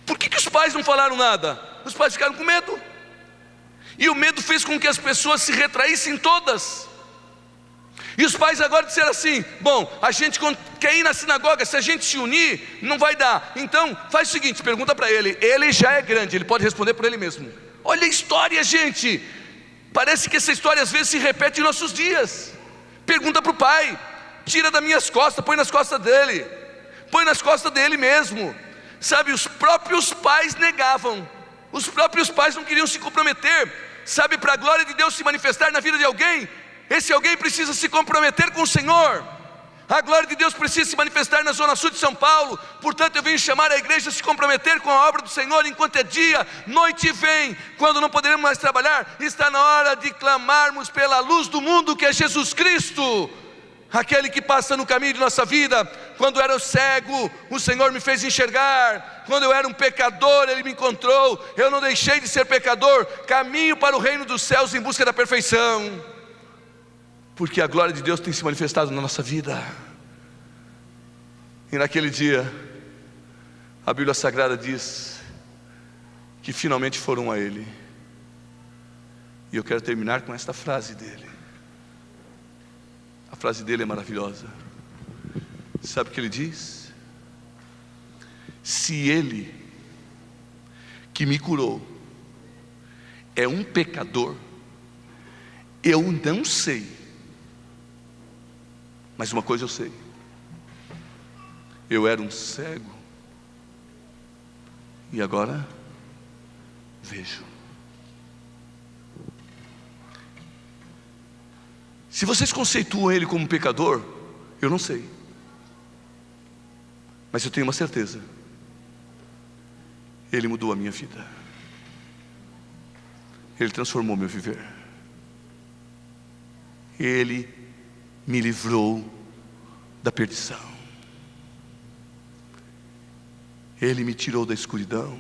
Por que os pais não falaram nada? Os pais ficaram com medo. E o medo fez com que as pessoas se retraíssem todas. E os pais agora disseram assim: bom, a gente quer ir na sinagoga, se a gente se unir, não vai dar. Então faz o seguinte, pergunta para ele. Ele já é grande, ele pode responder por ele mesmo. Olha a história, gente. Parece que essa história às vezes se repete em nossos dias. Pergunta para o pai: tira das minhas costas, põe nas costas dele. Põe nas costas dele mesmo. Sabe, os próprios pais negavam. Os próprios pais não queriam se comprometer. Sabe, para a glória de Deus se manifestar na vida de alguém, esse alguém precisa se comprometer com o Senhor. A glória de Deus precisa se manifestar na zona sul de São Paulo. Portanto eu venho chamar a igreja a se comprometer com a obra do Senhor enquanto é dia. Noite vem, quando não poderemos mais trabalhar, está na hora de clamarmos pela luz do mundo, que é Jesus Cristo, aquele que passa no caminho de nossa vida. Quando eu era cego, o Senhor me fez enxergar. Quando eu era um pecador, Ele me encontrou. Eu não deixei de ser pecador. Caminho para o reino dos céus em busca da perfeição, porque a glória de Deus tem se manifestado na nossa vida. E naquele dia, a Bíblia Sagrada diz que finalmente foram a Ele. E eu quero terminar com esta frase dele. A frase dele é maravilhosa. Sabe o que ele diz? Se Ele que me curou é um pecador, eu não sei. Mas uma coisa eu sei: eu era um cego, e agora vejo. Se vocês conceituam Ele como pecador, eu não sei. Mas eu tenho uma certeza: Ele mudou a minha vida. Ele transformou meu viver. Ele me livrou da perdição. Ele me tirou da escuridão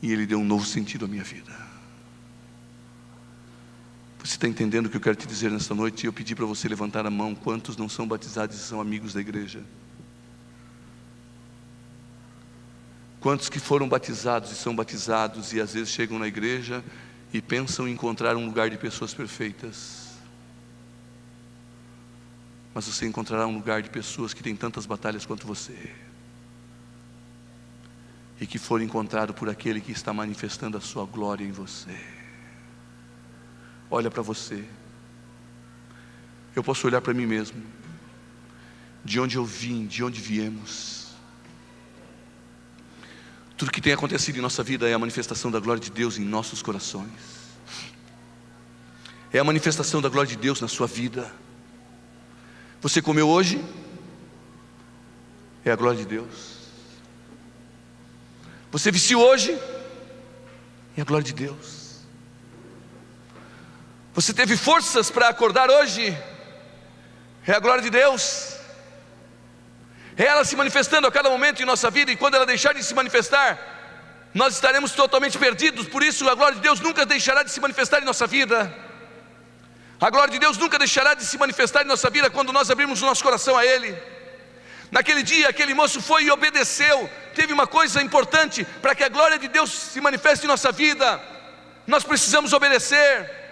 e Ele deu um novo sentido à minha vida. Você está entendendo o que eu quero te dizer nesta noite? Eu pedi para você levantar a mão. Quantos não são batizados e são amigos da igreja? Quantos que foram batizados e são batizados e às vezes chegam na igreja e pensam em encontrar um lugar de pessoas perfeitas? Mas você encontrará um lugar de pessoas que têm tantas batalhas quanto você, e que foram encontrados por aquele que está manifestando a sua glória em você. Olha para você. Eu posso olhar para mim mesmo, de onde eu vim, de onde viemos. Tudo que tem acontecido em nossa vida é a manifestação da glória de Deus em nossos corações. É a manifestação da glória de Deus na sua vida. Você comeu hoje? É a glória de Deus. Você vestiu hoje? É a glória de Deus. Você teve forças para acordar hoje? É a glória de Deus. É ela se manifestando a cada momento em nossa vida, e quando ela deixar de se manifestar, nós estaremos totalmente perdidos. Por isso a glória de Deus nunca deixará de se manifestar em nossa vida. A glória de Deus nunca deixará de se manifestar em nossa vida quando nós abrirmos o nosso coração a Ele. Naquele dia, aquele moço foi e obedeceu. Teve uma coisa importante: para que a glória de Deus se manifeste em nossa vida, nós precisamos obedecer.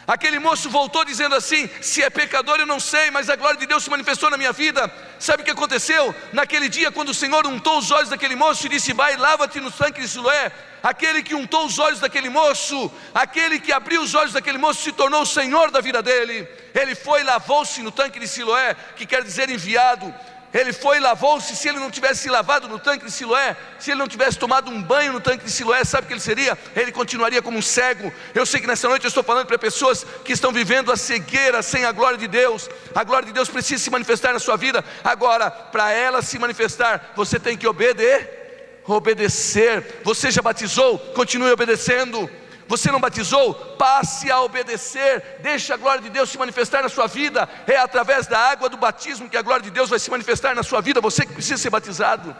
Aquele moço voltou dizendo assim: se é pecador eu não sei, mas a glória de Deus se manifestou na minha vida. Sabe o que aconteceu? Naquele dia, quando o Senhor untou os olhos daquele moço e disse: vai, lava-te no tanque de Siloé, aquele que untou os olhos daquele moço, aquele que abriu os olhos daquele moço, se tornou o Senhor da vida dele. Ele foi e lavou-se no tanque de Siloé, que quer dizer enviado. Ele foi e lavou-se. Se ele não tivesse se lavado no tanque de Siloé, se ele não tivesse tomado um banho no tanque de Siloé, sabe o que ele seria? Ele continuaria como um cego. Eu sei que nessa noite eu estou falando para pessoas que estão vivendo a cegueira sem a glória de Deus. A glória de Deus precisa se manifestar na sua vida. Agora, para ela se manifestar, você tem que obedecer. Você já batizou? Continue obedecendo. Você não batizou? Passe a obedecer. Deixe a glória de Deus se manifestar na sua vida. É através da água do batismo que a glória de Deus vai se manifestar na sua vida. Você que precisa ser batizado.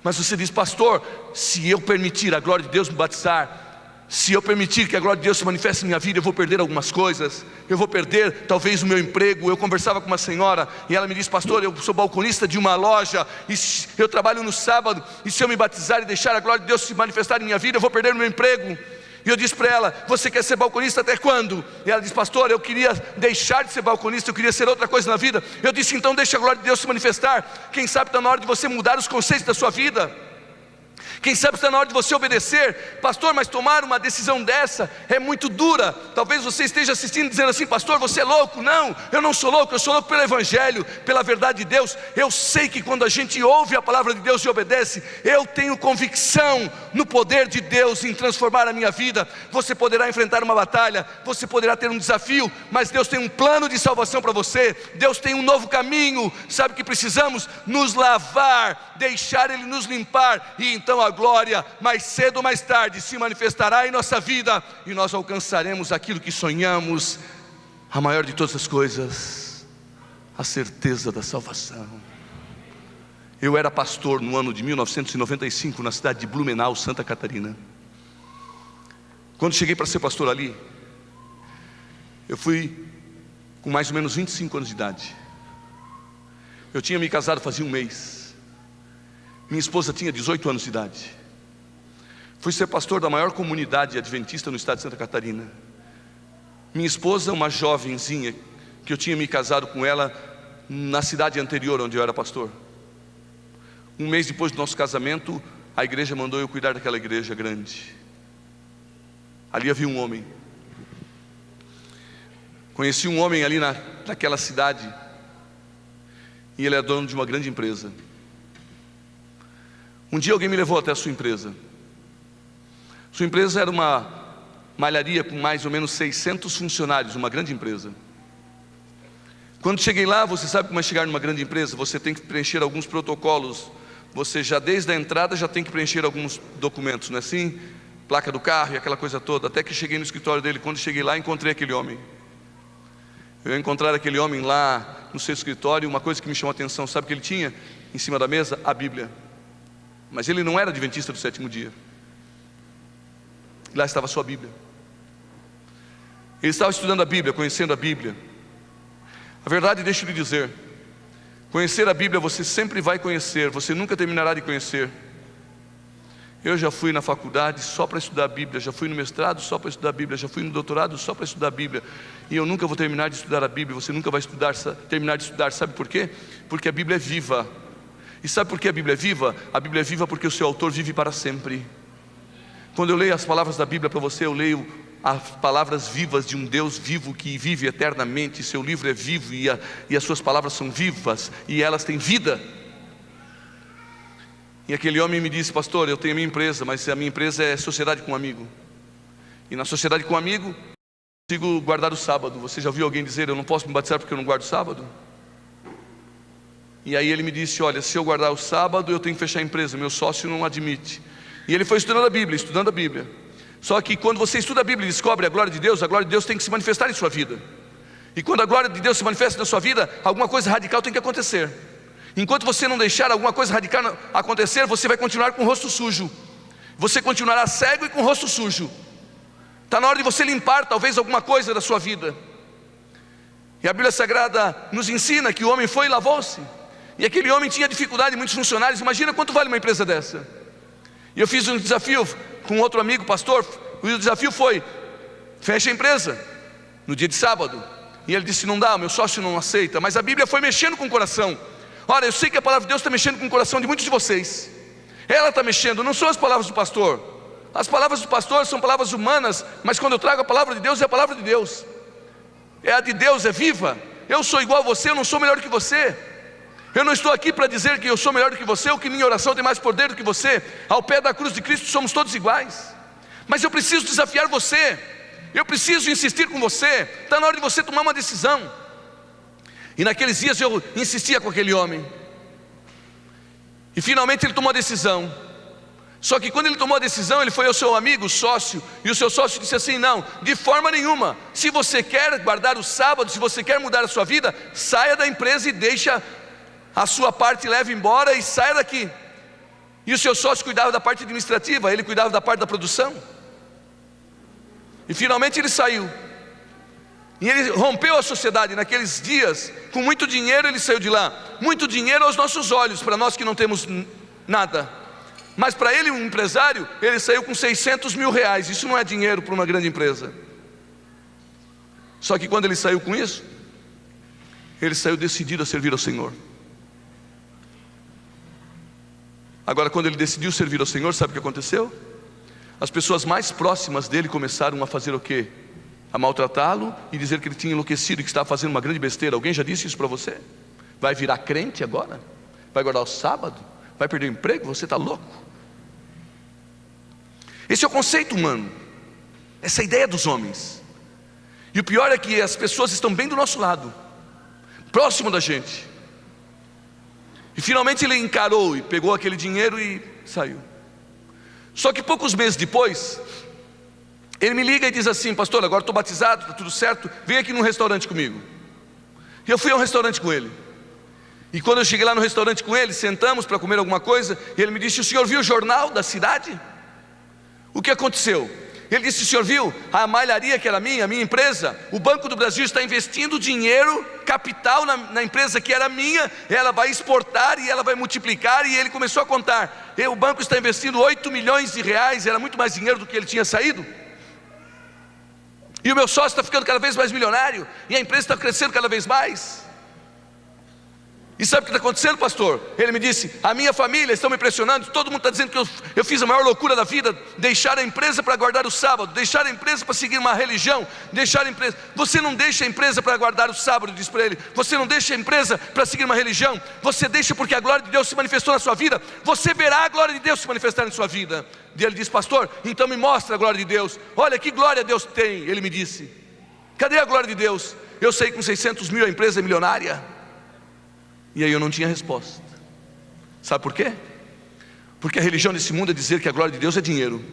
Mas você diz: pastor, se eu permitir a glória de Deus me batizar, se eu permitir que a glória de Deus se manifeste na minha vida, eu vou perder algumas coisas. Eu vou perder talvez o meu emprego. Eu conversava com uma senhora e ela me disse: pastor, eu sou balconista de uma loja e eu trabalho no sábado, e se eu me batizar e deixar a glória de Deus se manifestar em minha vida, eu vou perder o meu emprego. E eu disse para ela: você quer ser balconista até quando? E ela disse: pastor, eu queria deixar de ser balconista, eu queria ser outra coisa na vida. Eu disse: então deixa a glória de Deus se manifestar. Quem sabe está na hora de você mudar os conceitos da sua vida. Quem sabe está na hora de você obedecer. Pastor, mas tomar uma decisão dessa é muito dura. Talvez você esteja assistindo dizendo assim: pastor, você é louco. Não, eu não sou louco, eu sou louco pelo Evangelho, pela verdade de Deus. Eu sei que quando a gente ouve a palavra de Deus e obedece, eu tenho convicção no poder de Deus em transformar a minha vida. Você poderá enfrentar uma batalha, você poderá ter um desafio, mas Deus tem um plano de salvação para você. Deus tem um novo caminho. Sabe o que precisamos? Nos lavar, deixar Ele nos limpar, e então a glória, mais cedo ou mais tarde, se manifestará em nossa vida, e nós alcançaremos aquilo que sonhamos, a maior de todas as coisas, a certeza da salvação. Eu era pastor no ano de 1995, na cidade de Blumenau, Santa Catarina. Quando cheguei para ser pastor ali, eu fui com mais ou menos 25 anos de idade. Eu tinha me casado fazia um mês. Minha esposa tinha 18 anos de idade. Fui ser pastor da maior comunidade adventista no estado de Santa Catarina. Minha esposa, uma jovenzinha, que eu tinha me casado com ela na cidade anterior onde eu era pastor. Um mês depois do nosso casamento, a igreja mandou eu cuidar daquela igreja grande. Ali havia um homem. Conheci um homem ali naquela cidade, e ele é dono de uma grande empresa. Um dia alguém me levou até a sua empresa. Sua empresa era uma malharia com mais ou menos 600 funcionários, uma grande empresa. Quando cheguei lá, você sabe como é chegar numa grande empresa? Você tem que preencher alguns protocolos. Você já desde a entrada já tem que preencher alguns documentos, não é assim? Placa do carro e aquela coisa toda. Até que cheguei no escritório dele. Quando cheguei lá, encontrei aquele homem. Eu ia encontrar aquele homem lá no seu escritório. Uma coisa que me chamou a atenção, sabe o que ele tinha? em cima da mesa a Bíblia. Mas ele não era adventista do sétimo dia. Lá estava a sua Bíblia. Ele estava estudando a Bíblia, conhecendo a Bíblia. A verdade, deixa eu lhe dizer, conhecer a Bíblia você sempre vai conhecer, você nunca terminará de conhecer. Eu já fui na faculdade só para estudar a Bíblia, já fui no mestrado só para estudar a Bíblia, já fui no doutorado só para estudar a Bíblia, e eu nunca vou terminar de estudar a Bíblia, você nunca vai terminar de estudar, sabe por quê? Porque a Bíblia é viva. E sabe por que a Bíblia é viva? A Bíblia é viva porque o seu autor vive para sempre. Quando eu leio as palavras da Bíblia para você, eu leio as palavras vivas de um Deus vivo que vive eternamente. Seu livro é vivo e as suas palavras são vivas e elas têm vida. E aquele homem me disse: pastor, eu tenho a minha empresa, mas a minha empresa é sociedade com um amigo. E na sociedade com um amigo, eu consigo guardar o sábado. Você já ouviu alguém dizer: eu não posso me batizar porque eu não guardo o sábado? E aí ele me disse: olha, se eu guardar o sábado, eu tenho que fechar a empresa, meu sócio não admite. E ele foi estudando a Bíblia. Só que quando você estuda a Bíblia e descobre a glória de Deus tem que se manifestar em sua vida. E quando a glória de Deus se manifesta na sua vida, alguma coisa radical tem que acontecer. Enquanto você não deixar alguma coisa radical acontecer, você vai continuar com o rosto sujo. Você continuará cego e com o rosto sujo. Está na hora de você limpar talvez alguma coisa da sua vida. E a Bíblia Sagrada nos ensina que o homem foi e lavou-se. E aquele homem tinha dificuldade, muitos funcionários. Imagina quanto vale uma empresa dessa. E eu fiz um desafio com outro amigo pastor. E o desafio foi: fecha a empresa no dia de sábado. E ele disse: não dá, meu sócio não aceita. Mas a Bíblia foi mexendo com o coração. Olha, eu sei que a palavra de Deus está mexendo com o coração de muitos de vocês. Ela está mexendo, não são as palavras do pastor. As palavras do pastor são palavras humanas, mas quando eu trago a palavra de Deus, é a palavra de Deus. É a de Deus, é viva. Eu sou igual a você, eu não sou melhor do que você. Eu não estou aqui para dizer que eu sou melhor do que você, ou que minha oração tem mais poder do que você. Ao pé da cruz de Cristo somos todos iguais. Mas eu preciso desafiar você. Eu preciso insistir com você. Está na hora de você tomar uma decisão. E naqueles dias eu insistia com aquele homem. E finalmente ele tomou a decisão. Só que quando ele tomou a decisão, ele foi ao seu amigo, sócio. E o seu sócio disse assim: não, de forma nenhuma. Se você quer guardar o sábado, se você quer mudar a sua vida, saia da empresa e deixa a sua parte, leve embora e saia daqui. E o seu sócio cuidava da parte administrativa, ele cuidava da parte da produção. E finalmente ele saiu. E ele rompeu a sociedade naqueles dias. Com muito dinheiro ele saiu de lá. Muito dinheiro aos nossos olhos, para nós que não temos nada. Mas para ele, um empresário, ele saiu com 600 mil reais. Isso não é dinheiro para uma grande empresa. Só que quando ele saiu com isso, ele saiu decidido a servir ao Senhor. Agora, quando ele decidiu servir ao Senhor, sabe o que aconteceu? As pessoas mais próximas dele começaram a fazer o quê? A maltratá-lo e dizer que ele tinha enlouquecido e que estava fazendo uma grande besteira. Alguém já disse isso para você? Vai virar crente agora? Vai guardar o sábado? Vai perder o emprego? Você está louco? Esse é o conceito humano. Essa é a ideia dos homens. E o pior é que as pessoas estão bem do nosso lado, próximo da gente. E finalmente ele encarou e pegou aquele dinheiro e saiu. Só que poucos meses depois, ele me liga e diz assim: pastor, agora estou batizado, está tudo certo, vem aqui num restaurante comigo. E eu fui a um restaurante com ele. E quando eu cheguei lá no restaurante com ele, sentamos para comer alguma coisa, e ele me disse: o senhor viu o jornal da cidade? O que aconteceu? Ele disse: o senhor viu a malharia que era minha empresa? O Banco do Brasil está investindo dinheiro, capital na empresa que era minha. Ela vai exportar e ela vai multiplicar. E ele começou a contar: o banco está investindo 8 milhões de reais. Era muito mais dinheiro do que ele tinha saído. E o meu sócio está ficando cada vez mais milionário, e a empresa está crescendo cada vez mais. E sabe o que está acontecendo, pastor? Ele me disse: a minha família estão me pressionando, todo mundo está dizendo que eu fiz a maior loucura da vida, deixar a empresa para guardar o sábado, deixar a empresa para seguir uma religião, deixar a empresa. Você não deixa a empresa para guardar o sábado, diz para ele. Você não deixa a empresa para seguir uma religião, você deixa porque a glória de Deus se manifestou na sua vida. Você verá a glória de Deus se manifestar em sua vida. E ele disse: pastor, então me mostra a glória de Deus. Olha que glória Deus tem. Ele me disse: cadê a glória de Deus? Eu sei que com 600 mil a empresa é milionária. E aí eu não tinha resposta. Sabe por quê? Porque a religião desse mundo é dizer que a glória de Deus é dinheiro.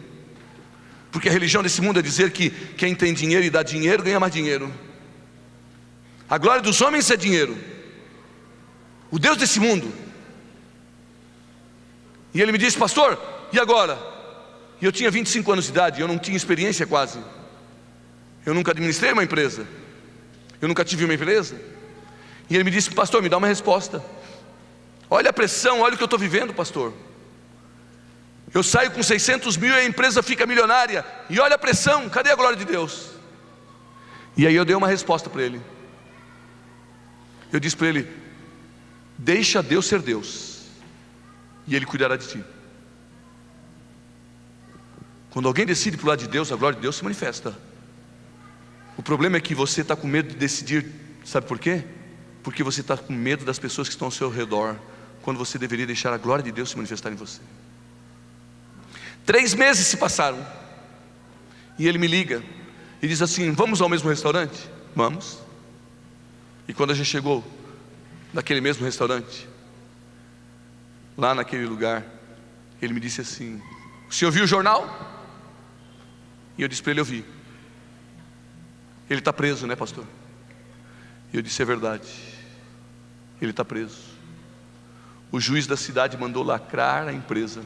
Porque a religião desse mundo é dizer que quem tem dinheiro e dá dinheiro ganha mais dinheiro. A glória dos homens é dinheiro. O Deus desse mundo E ele me disse: pastor, e agora? E eu tinha 25 anos de idade, eu não tinha experiência quase. Eu nunca administrei uma empresa, eu nunca tive uma empresa. E ele me disse: pastor, me dá uma resposta. Olha a pressão, olha o que eu estou vivendo, pastor. Eu saio com 600 mil e a empresa fica milionária. E olha a pressão, cadê a glória de Deus? E aí eu dei uma resposta para ele. Eu disse para ele: deixa Deus ser Deus, e Ele cuidará de ti. Quando alguém decide para o lado de Deus, a glória de Deus se manifesta. O problema é que você está com medo de decidir. Sabe por quê? Porque você está com medo das pessoas que estão ao seu redor, quando você deveria deixar a glória de Deus se manifestar em você. 3 meses se passaram, e ele me liga e diz assim: vamos ao mesmo restaurante? Vamos. E quando a gente chegou naquele mesmo restaurante, lá naquele lugar, ele me disse assim: o senhor viu o jornal? E eu disse para ele: eu vi. Ele está preso, né, pastor? E eu disse: é verdade, ele está preso. O juiz da cidade mandou lacrar a empresa,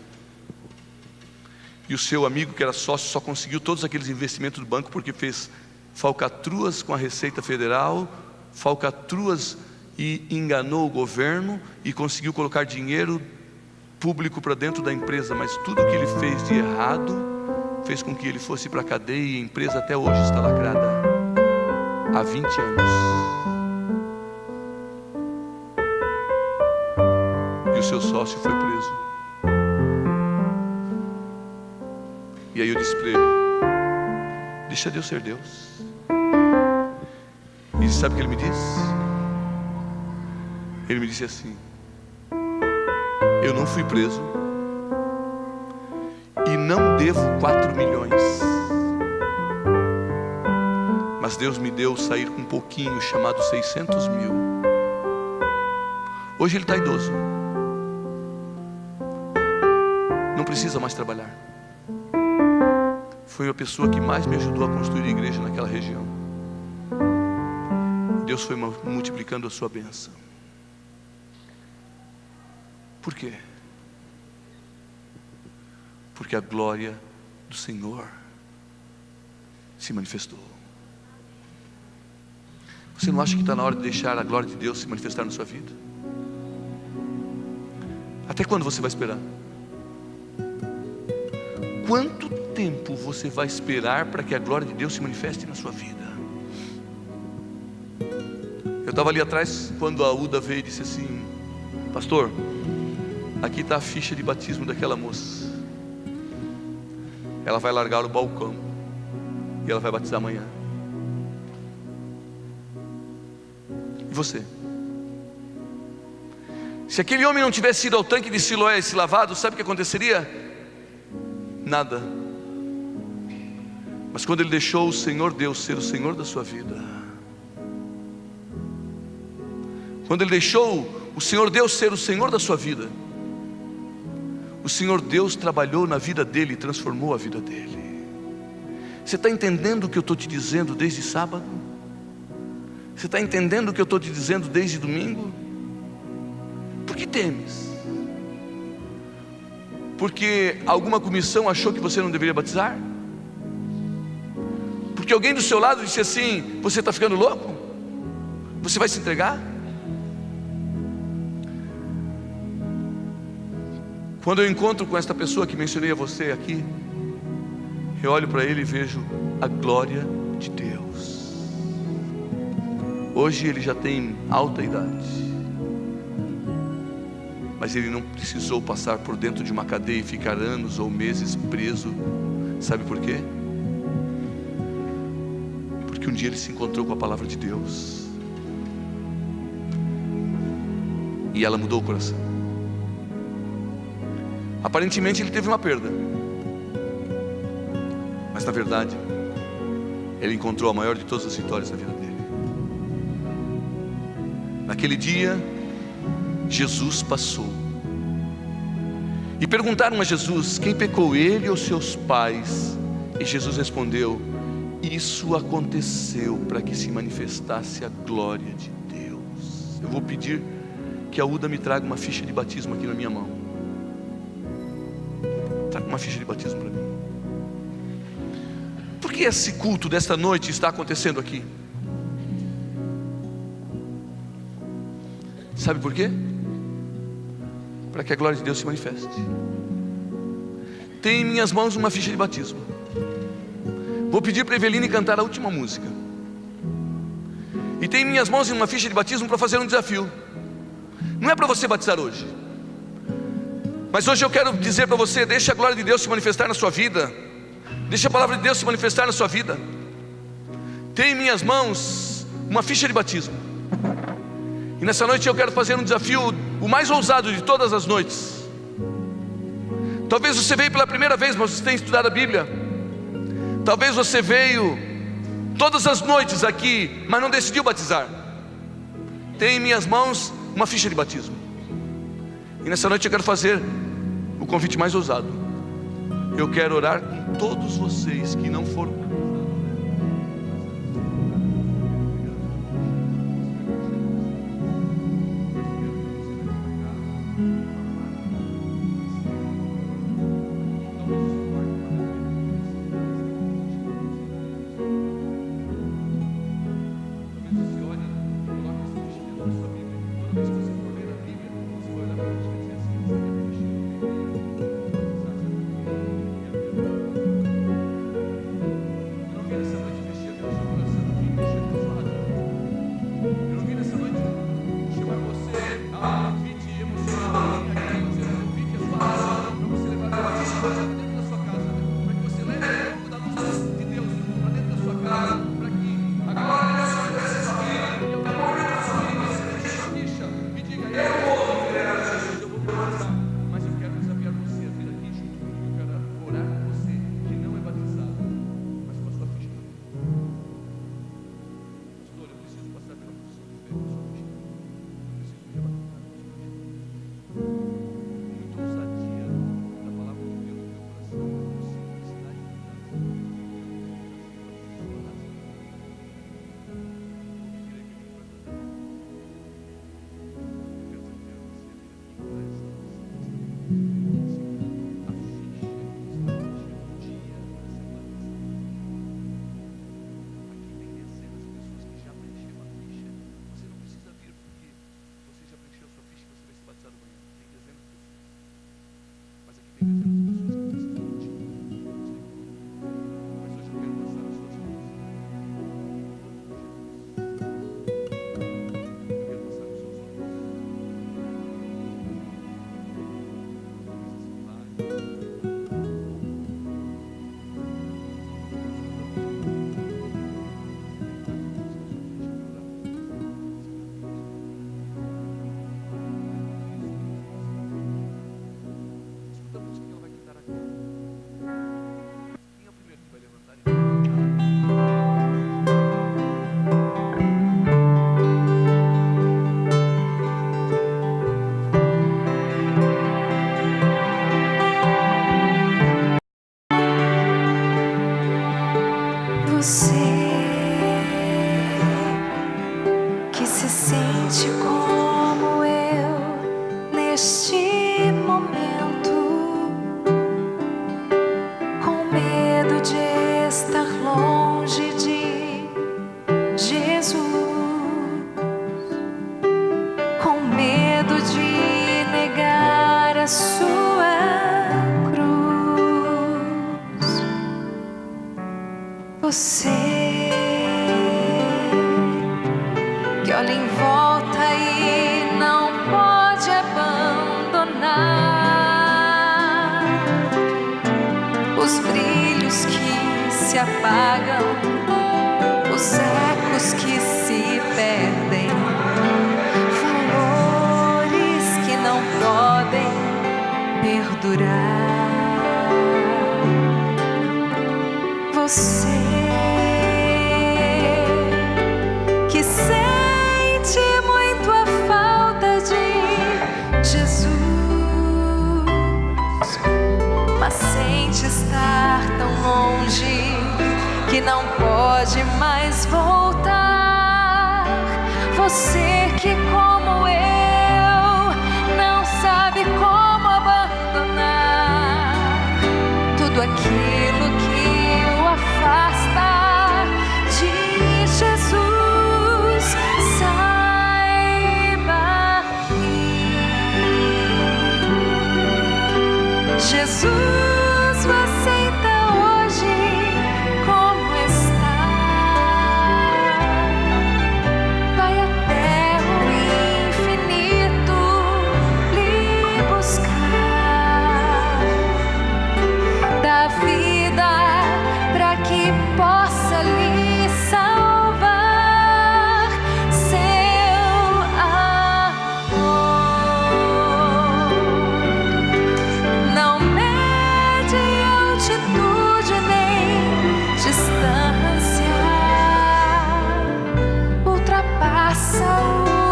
e o seu amigo que era sócio só conseguiu todos aqueles investimentos do banco porque fez falcatruas com a Receita Federal, falcatruas, e enganou o governo e conseguiu colocar dinheiro público para dentro da empresa. Mas tudo que ele fez de errado fez com que ele fosse para a cadeia, e a empresa até hoje está lacrada há 20 anos. E o seu sócio foi preso. E aí eu disse para ele: deixa Deus ser Deus. E sabe o que ele me disse? Ele me disse assim: eu não fui preso e não devo 4 milhões, mas Deus me deu sair com um pouquinho, chamado 600 mil. Hoje ele está idoso, não precisa mais trabalhar. Foi a pessoa que mais me ajudou a construir a igreja naquela região. Deus foi multiplicando a sua bênção. Por quê? Porque a glória do Senhor se manifestou. Você não acha que está na hora de deixar a glória de Deus se manifestar na sua vida? Até quando você vai esperar? Quanto tempo você vai esperar para que a glória de Deus se manifeste na sua vida? Eu estava ali atrás quando a Uda veio e disse assim: pastor, aqui está a ficha de batismo daquela moça. Ela vai largar o balcão e ela vai batizar amanhã. E você? Se aquele homem não tivesse ido ao tanque de Siloé e se lavado, sabe o que aconteceria? Nada. Mas quando ele deixou o Senhor Deus ser o Senhor da sua vida, quando ele deixou o Senhor Deus ser o Senhor da sua vida, o Senhor Deus trabalhou na vida dele e transformou a vida dele. Você está entendendo o que eu estou te dizendo desde sábado? Você está entendendo o que eu estou te dizendo desde domingo? Por que temes? Porque alguma comissão achou que você não deveria batizar? Porque alguém do seu lado disse assim: você está ficando louco? Você vai se entregar? Quando eu encontro com esta pessoa que mencionei a você aqui, eu olho para ele e vejo a glória de Deus. Hoje ele já tem alta idade, mas ele não precisou passar por dentro de uma cadeia e ficar anos ou meses preso. Sabe por quê? Porque um dia ele se encontrou com a palavra de Deus e ela mudou o coração. Aparentemente ele teve uma perda, mas na verdade ele encontrou a maior de todas as vitórias da vida dele. Naquele dia Jesus passou e perguntaram a Jesus: quem pecou, ele ou seus pais? E Jesus respondeu: isso aconteceu para que se manifestasse a glória de Deus. Eu vou pedir que a Uda me traga uma ficha de batismo aqui na minha mão. uma ficha de batismo para mim. Por que esse culto desta noite está acontecendo aqui? Sabe por quê? Para que a glória de Deus se manifeste. Tem em minhas mãos uma ficha de batismo. Vou pedir para Eveline cantar a última música. E tem em minhas mãos uma ficha de batismo para fazer um desafio. Não é para você batizar hoje, mas hoje eu quero dizer para você: deixa a glória de Deus se manifestar na sua vida. Deixa a palavra de Deus se manifestar na sua vida. Tem em minhas mãos uma ficha de batismo. E nessa noite eu quero fazer um desafio, o mais ousado de todas as noites. Talvez você veio pela primeira vez, mas você tem estudado a Bíblia. Talvez você veio todas as noites aqui, mas não decidiu batizar. Tem em minhas mãos uma ficha de batismo. E nessa noite eu quero fazer o convite mais ousado. Eu quero orar com todos vocês que não foram. Você que olha em volta e não pode abandonar os brilhos que se apagam, os ecos que se perdem, valores que não podem perdurar. Você que sente muito a falta de Jesus, mas sente estar tão longe que não pode mais voltar. Você que, como eu, não sabe como abandonar Jesus o aceita hoje como está. Vai até o infinito lhe buscar. Dá vida para que possa lhe salvar. Seu amor não mede altitude nem distância, ultrapassa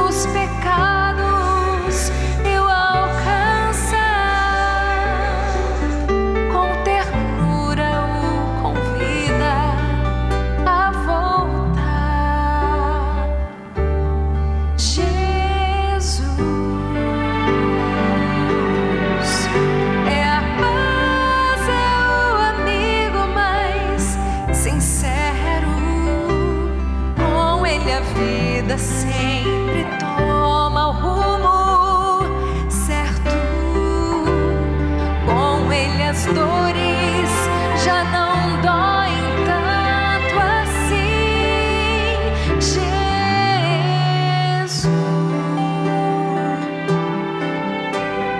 os pecados e o alcança. Com ternura o convida a voltar. Jesus é a paz, é o amigo mais sincero. Com ele a vida sempre toma o rumo certo. Com ele as dores já não doem tanto assim. Jesus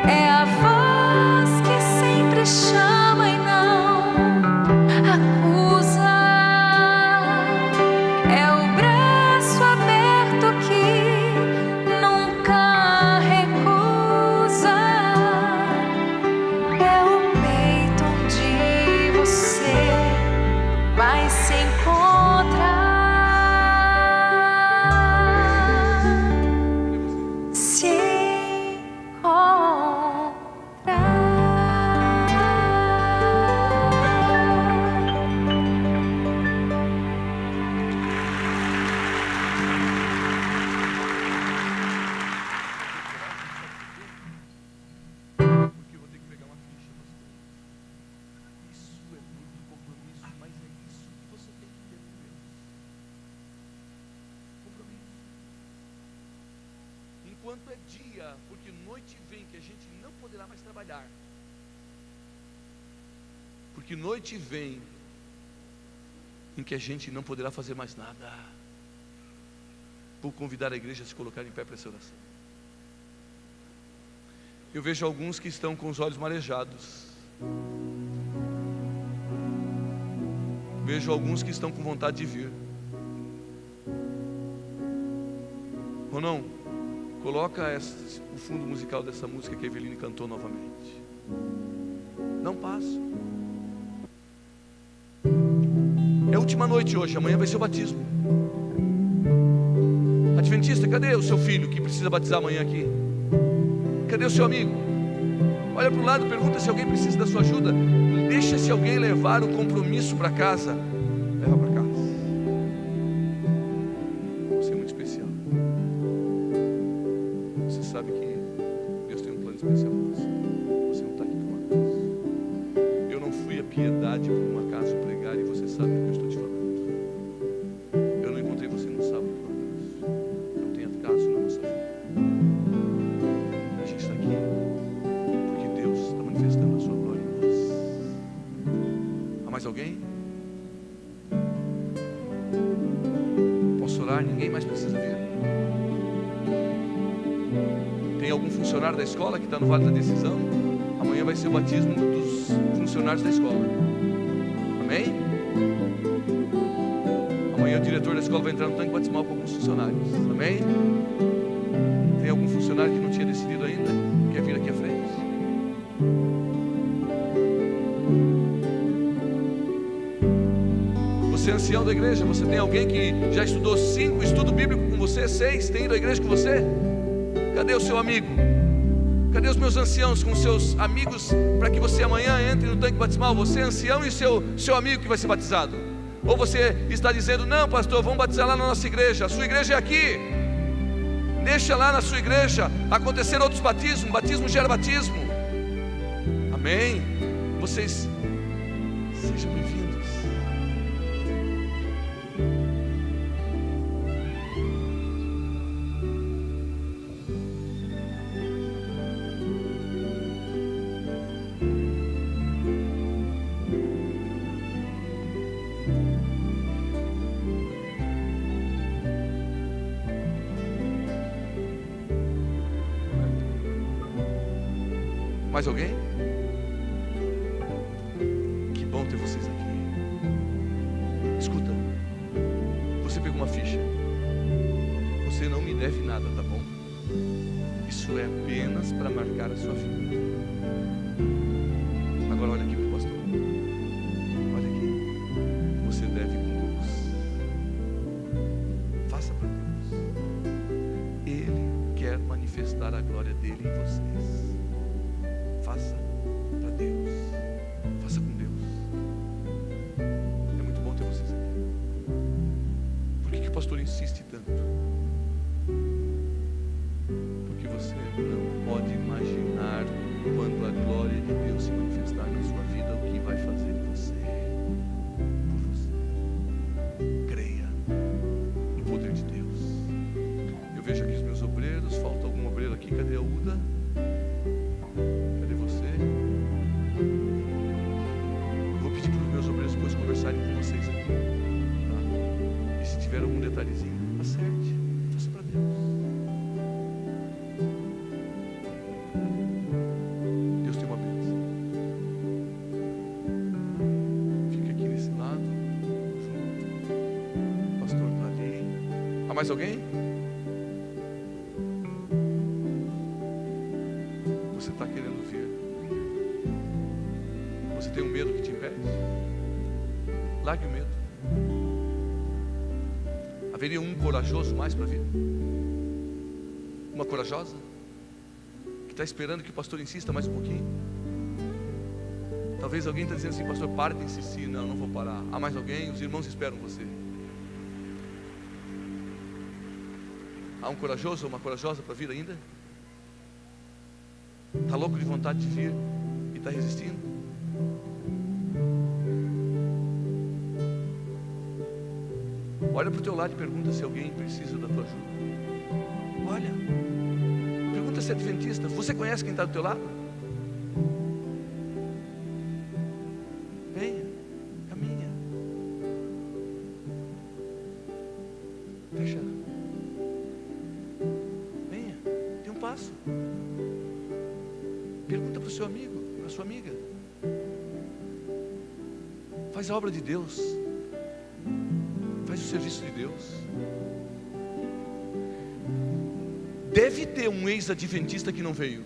é a voz que sempre chama e não acusa. É o braço aberto que nunca recusa. É o peito onde você vai se encontrar. Se Porque eu vou ter que pegar uma ficha, pastor. Isso é muito compromisso, mas é isso que você tem que ter com Deus. Compromisso. Enquanto é dia, porque noite vem que a gente não poderá mais trabalhar. Porque noite vem em que a gente não poderá fazer mais nada. Vou convidar a igreja a se colocar em pé para essa oração. Eu vejo alguns que estão com os olhos marejados. Vejo alguns que estão com vontade de vir. Ronão, coloca o fundo musical dessa música que a Eveline cantou novamente. Não passo. É a última noite hoje, amanhã vai ser o batismo. Adventista, cadê o seu filho que precisa batizar amanhã aqui? Cadê o seu amigo? Olha para o lado, pergunta se alguém precisa da sua ajuda. Deixa se alguém levar o compromisso para casa. Leva para casa. Você é muito especial. Você sabe que Deus tem um plano especial para você. Você não está aqui por um acaso. Eu não fui a piedade por um acaso pregar, e você sabe do que eu estou te falando. Eu não encontrei você no sábado por um acaso. Não tem acaso na nossa vida. A gente está aqui porque Deus está manifestando a sua glória em nós. Há mais alguém? Posso orar? Ninguém mais precisa vir. Tem algum funcionário da escola que está no Vale da Decisão? Amanhã vai ser o batismo dos funcionários da escola. Amém? Amanhã o diretor da escola vai entrar no tanque batismal com alguns funcionários. Amém? Tem algum funcionário que não tinha decidido ainda? Quer vir aqui à frente? Você é ancião da igreja? Você tem alguém que já estudou 5 estudo bíblico com você? 6, tem ido à igreja com você? Cadê o seu amigo? Cadê os meus anciãos com seus amigos, para que você amanhã entre no tanque batismal? Você é ancião e seu amigo que vai ser batizado. Ou você está dizendo, não pastor, vamos batizar lá na nossa igreja. A sua igreja é aqui. Deixa lá na sua igreja acontecer outros batismos. Batismo gera batismo. Amém? Vocês sejam bem-vindos. Mais alguém? Que bom ter vocês aqui. Escuta, você pegou uma ficha. Você não me deve nada, tá bom? Isso é apenas para marcar a sua vida. Agora olha aqui para o pastor. Olha aqui. Você deve com Deus. Faça para Deus. Ele quer manifestar a glória dele em vocês. Faça para Deus. Faça com Deus. É muito bom ter vocês aqui. Por que o pastor insiste tanto? Porque você não pode imaginar quando a glória de Deus se manifestar na sua vida, o que vai fazer em você, por você. Creia no poder de Deus. Eu vejo aqui os meus obreiros. Falta algum obreiro aqui? Cadê a Uda? Cadê você? Eu vou pedir para os meus obreiros depois conversarem com vocês aqui, tá? E se tiver algum detalhezinho, acerte. Faça para Deus. Deus tem uma bênção. Fica aqui nesse lado, junto. O pastor está ali. Há mais alguém? Você está querendo vir? Você tem um medo que te impede? Largue o medo. Haveria um corajoso mais para vir? Uma corajosa? Que está esperando que o pastor insista mais um pouquinho? Talvez alguém está dizendo assim: pastor, para de insistir. Não, não vou parar. Há mais alguém? Os irmãos esperam você. Há um corajoso ou uma corajosa para vir ainda? Está louco de vontade de vir e está resistindo? Olha para o teu lado e pergunta se alguém precisa da tua ajuda. Olha, pergunta se é adventista. Você conhece quem está do teu lado? Venha, caminha. Fecha. Venha, dê um passo. Pergunta para o seu amigo, para a sua amiga. Faz a obra de Deus. Faz o serviço de Deus. Deve ter um ex-adventista que não veio.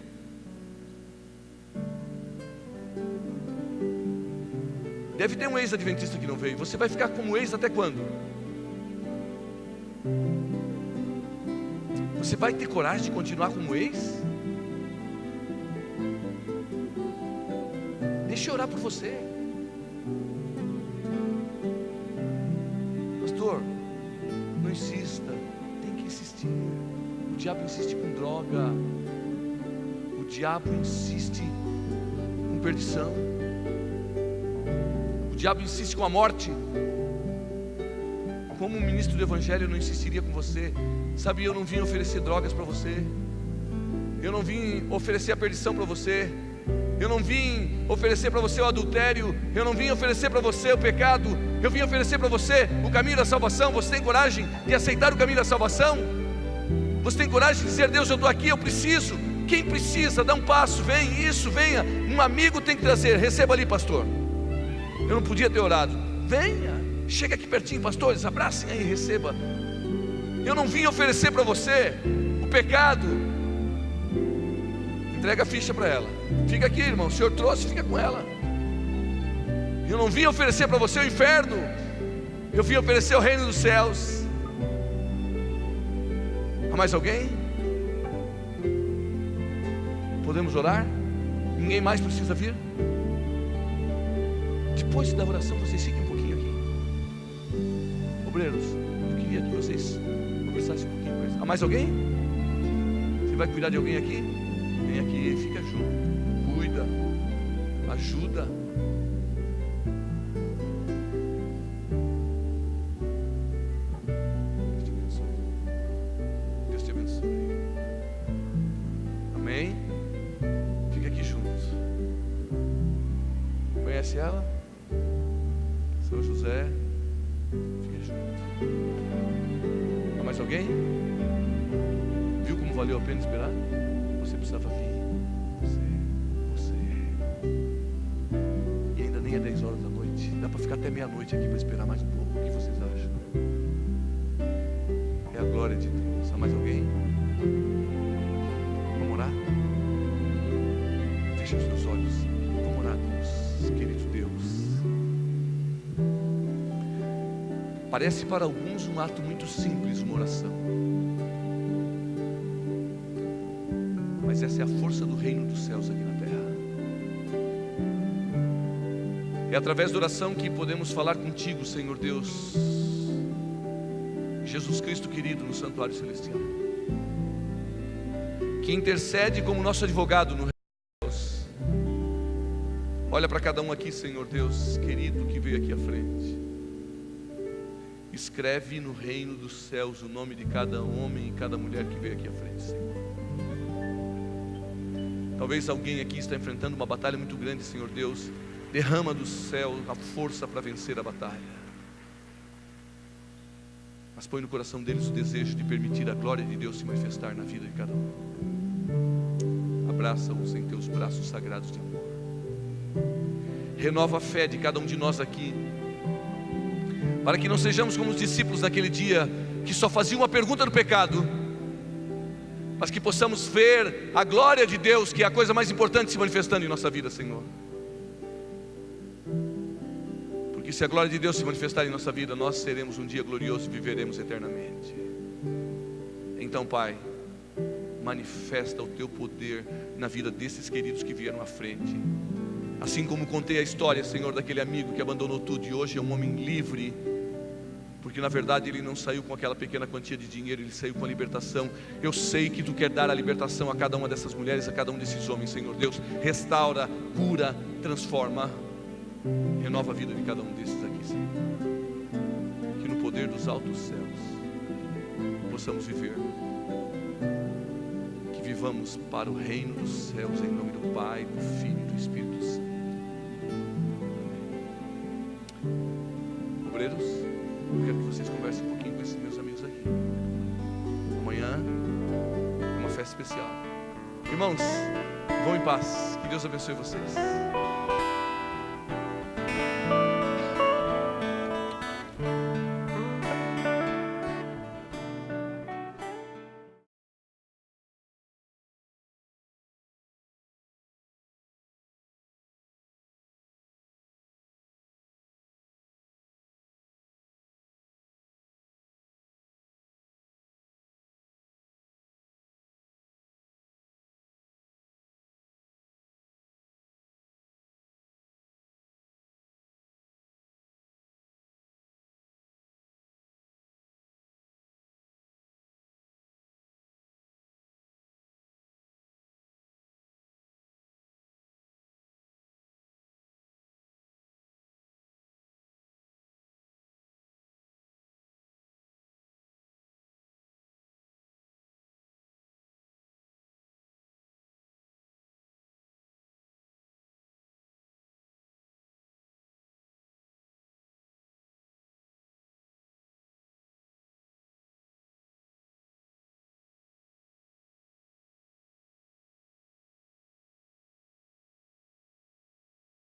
Deve ter um ex-adventista que não veio. Você vai ficar como ex até quando? Você vai ter coragem de continuar como ex? Deixa eu orar por você. Pastor, não insista. Tem que insistir. O diabo insiste com droga. O diabo insiste com perdição. O diabo insiste com a morte. Como um ministro do evangelho, eu não insistiria com você. Sabe, eu não vim oferecer drogas para você. Eu não vim oferecer a perdição para você. Eu não vim oferecer para você o adultério. Eu não vim oferecer para você o pecado. Eu vim oferecer para você o caminho da salvação. Você tem coragem de aceitar o caminho da salvação? Você tem coragem de dizer: Deus, eu estou aqui, eu preciso. Quem precisa, dá um passo, vem, isso, venha. Um amigo tem que trazer. Receba ali, pastor. Eu não podia ter orado. Venha, chega aqui pertinho, pastores, abracem aí, receba. Eu não vim oferecer para você o pecado. Entrega a ficha para ela. Fica aqui, irmão, o Senhor trouxe, fica com ela. Eu não vim oferecer para você o inferno. Eu vim oferecer o reino dos céus. Há mais alguém? Podemos orar? Ninguém mais precisa vir? Depois da oração, vocês fiquem um pouquinho aqui. Obreiros, eu queria que vocês conversassem um pouquinho com eles. Há mais alguém? Você vai cuidar de alguém aqui? Vem aqui, fica junto. Cuida. Ajuda. Deus te abençoe. Deus te abençoe. Amém? Fica aqui junto. Conhece ela? São José. Fica junto. Há mais alguém? Viu como valeu a pena esperar? Você precisava vir. Você. dá para ficar até meia-noite aqui para esperar mais um pouco. O que vocês acham? É a glória de Deus. Há mais alguém? Vamos orar? Feche os seus olhos. Vamos orar, Deus, querido Deus. Parece para alguns um ato muito simples, uma oração. Mas essa é a força do reino dos céus aqui na terra. É através da oração que podemos falar contigo, Senhor Deus, Jesus Cristo querido, no santuário celestial, que intercede como nosso advogado no reino de Deus. Olha para cada um aqui, Senhor Deus querido, que veio aqui à frente. Escreve no reino dos céus o nome de cada homem e cada mulher que veio aqui à frente, Senhor. Talvez alguém aqui está enfrentando uma batalha muito grande, Senhor Deus. Derrama do céu a força para vencer a batalha. Mas põe no coração deles o desejo de permitir a glória de Deus se manifestar na vida de cada um. Abraça-os em teus braços sagrados de amor. Renova a fé de cada um de nós aqui, para que não sejamos como os discípulos naquele dia, que só faziam uma pergunta do pecado, mas que possamos ver a glória de Deus, que é a coisa mais importante, se manifestando em nossa vida, Senhor. Porque se a glória de Deus se manifestar em nossa vida, nós seremos um dia glorioso e viveremos eternamente. Então, Pai, manifesta o Teu poder na vida desses queridos que vieram à frente. Assim como contei a história, Senhor, daquele amigo que abandonou tudo e hoje é um homem livre, porque na verdade ele não saiu com aquela pequena quantia de dinheiro, ele saiu com a libertação. Eu sei que Tu quer dar a libertação a cada uma dessas mulheres, a cada um desses homens, Senhor Deus. Restaura, cura, transforma, renova a vida de cada um desses aqui, Senhor. Que no poder dos altos céus possamos viver, que vivamos para o reino dos céus, em nome do Pai, do Filho e do Espírito Santo. Obreiros, eu quero que vocês conversem um pouquinho com esses meus amigos aqui. Amanhã é uma festa especial. Irmãos, vão em paz. Que Deus abençoe vocês.